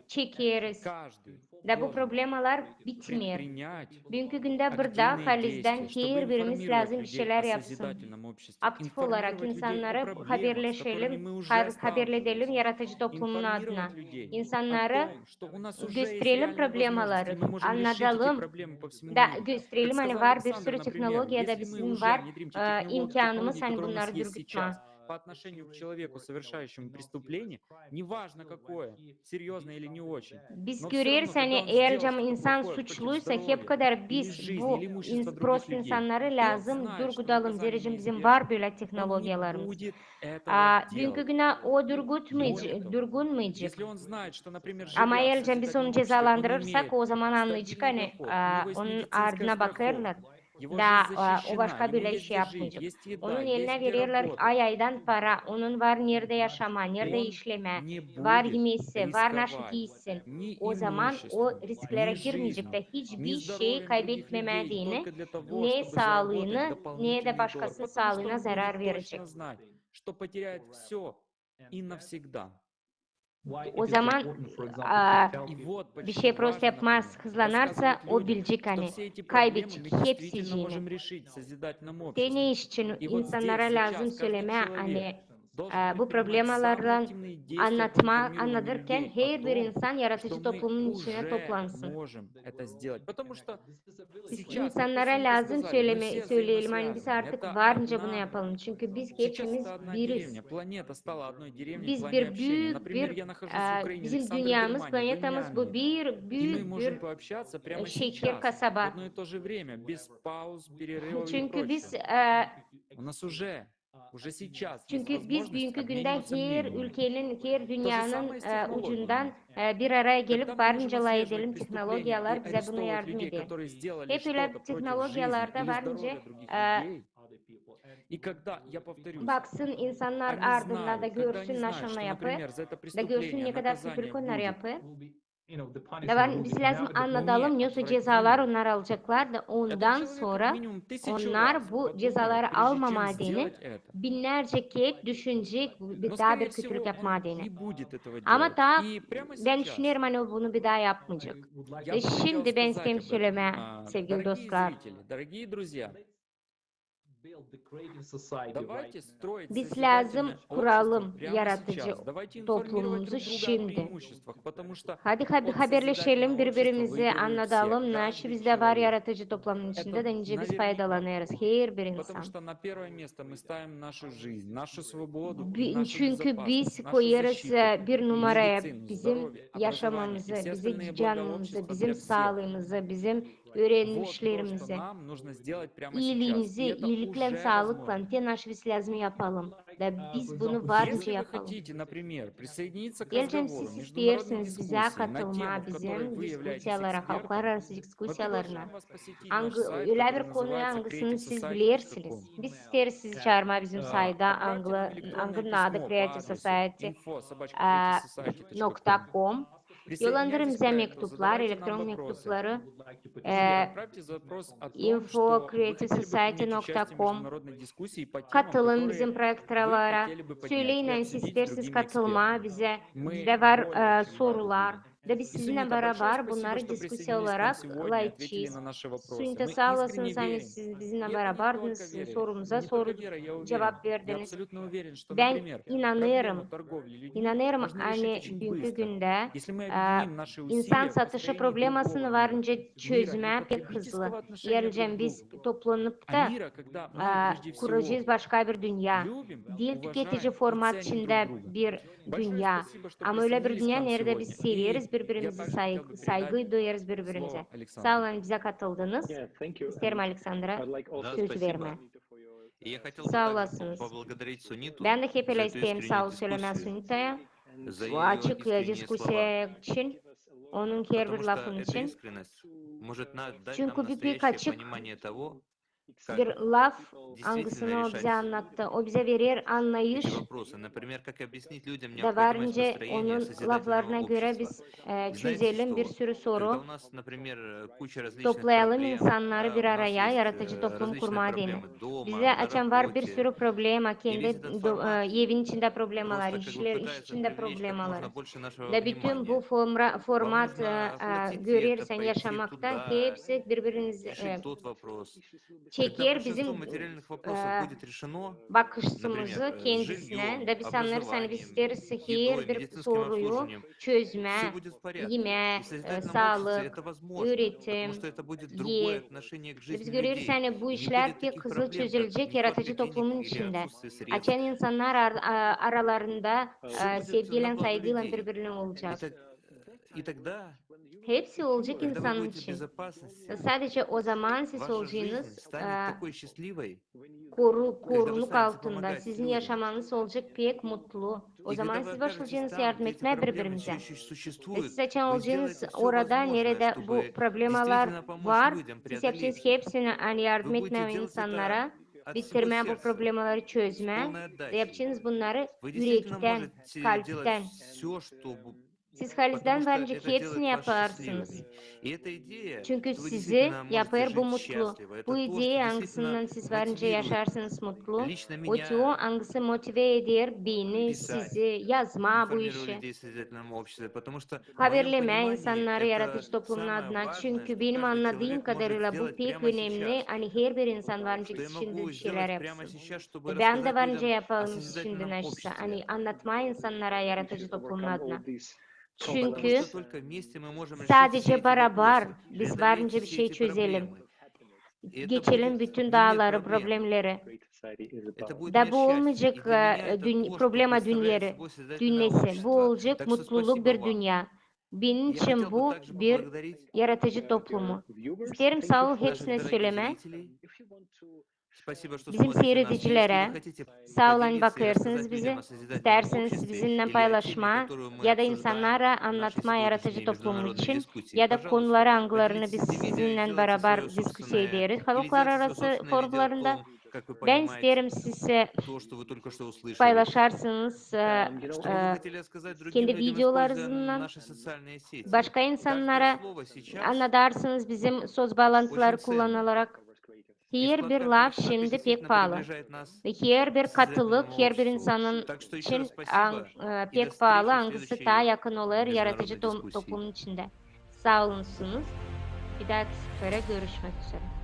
çekeriz. Каждый Da bu должен problemalar bitmiyor. предпринять Bugünkü günde burada активные halizden действия, чтобы her birimiz информировать lazım bir людей şeyler о yapsın. созидательном обществе, Aktif olarak информировать людей о insanlara проблемах, с которыми haberleşelim, мы уже haberledelim сталкиваемся, yaratıcı toplumun adına. информировать людей о İnsanlara том, что у нас уже есть gösterelim реальные problemaları, возможности, мы можем решить эти anlatalım, проблемы по всему da миру. gösterelim Как hani сказал var bir Александр, sürü например, teknolojiye de если мы bizim уже var внедрим те imkanımız технологии, hani которые у нас bunları есть durgutma. сейчас, по отношению к человеку, совершающему преступление, неважно какое, серьезное или не очень. Biz Но всё равно, görüyoruz когда hani он eğer сделал cam что-то insan плохое против suçluysa здоровья hep kadar или biz жизни, bu или имущества других prost людей, insanları и он lazım знает, что durgudalım. наказание Zerrecim bizim неизбежно, var böyle он не teknolojiyalarımız. будет этого Bugünkü делать. güne o Более того, durgunmayacak. если он знает, что, например, Ama живя в eğer biz onu созидательном обществе, он cezalandırırsak имеет o zaman anlayacak стабильный hani доход, у него есть onun медицинская ardına bakarlar. страховка, его Da жизнь o защищена, başka ему böyle есть şey где жить, yapmayacak. есть еда, Onun есть eline где verirler работать. aydan para. Onun var nerede yaşama, nerede Он işleme, не var будет yemesi, var naşı рисковать giysin. ни O zaman o имуществом, risklere ни girmeyecek de жизнью, ни hiçbir şey здоровьем других людей kaybetmemediğini только для того, ne чтобы заработать sağlığını ne de дополнительный доллар. başkasının Потому что sağlığına он zarar будет verecek. точно знать, что потеряет все и навсегда. O zaman И вот bir почему şey prost важно, yapmaz, например, hızlanarsa рассказывать o людям, bilecek что hani все эти проблемы kaybedecek мы действительно hepsiciğini. можем решить в sозидательном De обществе. ne için И вот insanlara здесь, lazım сейчас, каждый söyleme человек hani должен bu предпринимать самые problemalarla активные действия по anlatma, информированию anlatırken людей о her bir том, insan что yaratıcı мы toplumun içine уже toplansın. можем это сделать. Потому что Biz сейчас, как вы, insanlara Сунита, lazım сказали, мы все söyleyelim hani biz взаимосвязаны. artık Это varınca bunu одна... yapalım. Çünkü biz Сейчас hepimiz это одна biriz. деревня. Планета стала одной деревней в Biz плане bir общения. büyük Например, bir я нахожусь в Украине, bizim Александр в dünyamız, Германии, вы в planetamız bu Мьянме. bir И мы büyük можем bir пообщаться прямо şehir, сейчас, в kasaba. одно и то же время, без пауз, перерывов и Çünkü biz прочего. У нас уже сейчас есть çünkü biz возможность bugünkü günde обмениваться her мнениями. ülkenin, her dünyanın самое с технологиями. ucundan bir araya Когда gelip мы можем varınca отслеживать edelim преступления и teknolojiyalar bize buna арестовывать yardım людей, ediyor. которые сделали Hep öyle что-то против жизни teknolojiyalarda или varınca здоровья других людей. И когда, я повторюсь, baksın insanlar они ardından da знают, когда они görsün знают, naşanla что, yapı, например, за это da görsün преступление ne kadar наказание kötülük onlar будет yapı. you know, the punishment Давай will be biz lazım inevitable. anlatalım nasıl cezalar onlar alacaklar da ondan sonra onlar bu cezaları almamadığını, binlerce kez düşünecek, bir daha bir kötülük yapmadığını. Ama daha ben düşünüyorum hani o bunu bir daha yapmayacak. Ve şimdi ben istedim söyleme sevgili dostlar. Дорогие друзья, Build the creative society давайте right now. строить Biz lazım созидательное kuralım общество прямо yaratıcı сейчас. Давайте информировать toplumumuzu друг друга о şimdi. преимуществах, потому что Hadi haberleşelim, sozidательного birbirimizi общества выигрывают anlatalım. все, Naşı каждый bizde var человек. yaratıcı toplumun içinde de nice biz faydalanırız. Her bir Потому insan. что на первое место мы ставим нашу жизнь, нашу свободу, нашу Çünkü biz безопасность, нашу koyarız защиту, bir numaraya медицину, bizim здоровье, образование и yaşamamızı, все остальные bizim блага canımızı, общества bizim для всех. sağlığımızı, bizim Вот то, что öğrenmişlerimizi, нам нужно сделать прямо сейчас. iyiliğimizi, И это iyilikle, уже sağlıkla, возможно. te naşı biz lazım yapalım. Da biz bunu Если varınca вы yapalım. хотите, например, присоединиться к Geleceğim разговору, siz международной isterseniz bize дискуссии на katılma, тему, в которой bizim вы являетесь diskusiyalara, halklar экспертом, arası мы diskusiyalarına. приглашаем вас посетить наш сайт, Öyle который bir konuyu называется hangisini siz creativesociety.com. bilirsiniz. Biz isteriz sizi çağırma bizim sayda Отправьте нам электронное Angın письмо adı по Creative адресу Society info@creativesociety.com. Yollandırın bize Присоединяйтесь к проекту, mektuplar, задавайте нам elektron вопросы. mektupları Или отправьте запрос о том, что вы хотели бы принять участие в info@creativesociety.com. международной дискуссии по темам, Katılın которые bizim вы projektlara. хотели бы поднять Söyleyin и hani обсудить siz с isterseniz другими katılma экспертами. bize. Мы Bizde var более чем sorular. рады. Da biz И, sizinle Sunita, большое beraber спасибо, bunları что diskusiya присоединились к нам olarak сегодня и ответили layıkçıyız. на наши вопросы. Sunita Мы sağ искренне olasınız hani верим. siz bizimle И это не beraberdiniz, только верим, sorumuza не soru только вера, я уверен, cevap я verdiniz. абсолютно уверен, что, Ben например, inanıyorum. проблему торговли людьми İnanıyorum можно решить hani очень bugünkü bыстro. günde Если мы объединим наши insan усилия в satışı построении problemasını другого varınca мира çözüme pek непотребительского hızlı. отношения друг Geleceğim к biz другу, toplanıp а da мира, когда мы прежде всего kuracağız başka bir dünya. любим, Değil tüketici уважаем и format ценим içinde друг друга. bir Большое dünya. спасибо, что Ama öyle bir присоединились к dünya нам nerede biz сегодня. severiz И я birbirimizi, также хотел бы saygı передать duyarız birbirimize. слово Александру. Sağ olun bize katıldınız. Yeah, thank you. İsterim And Alexandra I'd like also Да, to söz спасибо. verme. for your, И я хотел бы Sağ также olasınız. поблагодарить Суниту Ben de hep за öyle эту isteyeyim sağ ol искреннюю söyleme дискуссию, Sunita'ya. за Bu ее açık искренние diskusiya слова. için, onun her Потому bir что lafın эта için. искренность может дать нам Çünkü bir pek настоящее açık понимание того, bir как laf действительно hangisini o bize решать anlattı. O bize verir anlayış эти вопросы. Например, как объяснить людям da необходимость varınca построения onun созидательного laflarına göre общества. biz И знаете çözelim bir что? sürü Когда soru. у нас, например, куча различных Toplayalım проблем, insanları да, bir у нас araya, есть yaratıcı toplum различные kurma adına. проблемы дома, Bize на açan var bir работе. sürü problem, И kendi весь этот формат evin içinde problemler, просто как бы iş пытается içinde привлечь как problemler. можно больше нашего Da bütün bu внимания. format Вам нужно воплотить это, görürsen пойти yaşamakta туда, hepsi birbirinizi решить тот вопрос. Когда çeker большинство bizim материальных вопросов будет решено, bakışımızı например, kendisine жильем, de biz anlarız biz isteriz едой, her bir медицинским soruyu обслуживанием, çözme, все будет в порядке. yeme, И в созидательном обществе sağlık, это возможно, üretim, потому что это будет другое ye. отношение к Biz жизни görürüz людей. hani bu Не işler будет pek таких hızlı проблем, как çözülecek нехватка yaratıcı денег toplumun или içinde. отсутствие sредств. Açan insanlar aralarında Все будет sevgiyle, на благо saygıyla людей. birbirine olacak. И тогда, Hepsi olacak когда вы insanın будете в için. безопасности, Sadece o zaman siz ваша жизнь olacaksınız станет такой счастливой, korunuk станете altında. помогать Sizin людям. yaşamanız olacak pek mutlu. O И zaman когда вы siz окажетесь başlayacaksınız там, yardım где эти etmeye проблемы birbirimize. все еще Ve существуют, siz açan вы olacaksınız сделаете все orada возможное, nerede bu чтобы problemler действительно помочь var. людям Siz yapacaksınız преодолеть их. hepsini hani yardım Вы etmeye будете делать insanlara, это от всего bitirmeye bu сердца, problemleri с çözme полной ve отдачей. yapacaksınız bunları Вы действительно yürekten, можете kalpten. делать все, чтобы... Siz Потому kalpten что bence это hepsini делает вас yaparsınız. счастливыми. И эта идея, Çünkü что вы sizi действительно можете yapar bu жить mutlu. счастливо, это Bu то, что ideyi действительно hangisinden siz varınca мотивирует yaşarsınız mutlu. lично O меня hangisi motive eder beni, писать, sizi yazma bu информировать işi. людей в созидательном обществе, потому что в моем Haberleme понимании insanları это yaratıcı toplumun самое adına. важное, Çünkü что benim каждый anladığım человек может kadarıyla bu сделать pek прямо önemli. сейчас. Hani her bir insan varınca Что я şimdi могу bir şeyler сделать прямо yapsın. сейчас, чтобы Ben de рассказать varınca людям о yapalım şimdi созидательном naşsa. обществе. Hani anlatma insanlara yaratıcı toplumun adına. Потому Çünkü что только вместе мы можем решить все sadece эти beraber вопросы, biz преодолеть varınca bir все şey эти çözelim. проблемы. И это Geçelim будет bütün не мир dağları, проблем. problemleri. Это будет Da мир bu счастья. И olmayacak для меня это то, что problema представляет собой созидательное dünyası. Bu общество. olacak Так что mutluluk спасибо bir вам. dünya. Benim Я için хотел бы bu также bir поблагодарить yaratıcı toplumu. İsterim sağ ol наших hepsine дорогих söyleme. зрителей. Спасибо, что Bizim смотрите нас. И seyredicilere если вы хотите sağ olun поделиться и bakıyorsunuz рассказать bize. людям о созидательном İsterseniz обществе bizimle или о теме, paylaşma которую мы ya da обсуждаем insanlara в нашей anlatma yaratıcı сегодняшней toplum международной için дискуссии, ya da пожалуйста, konuları, anglarını поделитесь biz этим видео и sizinle сделайте beraber свое diskusiya собственное, ederiz. или Halklar сделайте свое arası собственное видео о forumlarında том, как вы Ben понимаете, isterim size то, что вы только что услышали. paylaşarsınız. Что вы хотели сказать другим kendi людям, используя videolarınızdan наши социальные сети? başka Каждое insanlara слово сейчас anlatarsınız bizim söz bağlantıları очень ценно. kullanılarak. И Her bir вкладка в laf Фейсбуке şimdi действительно pek pahalı. приближает нас Ve her bir к katılık, созидательному her bir обществу. insanın Так что еще için раз спасибо и до pek встречи pahalı, в hangisi следующей daha yakın olur международной yaratıcı дискуссии. toplumun içinde. Sağ olunuz. Bir dahaki sefere görüşmek üzere.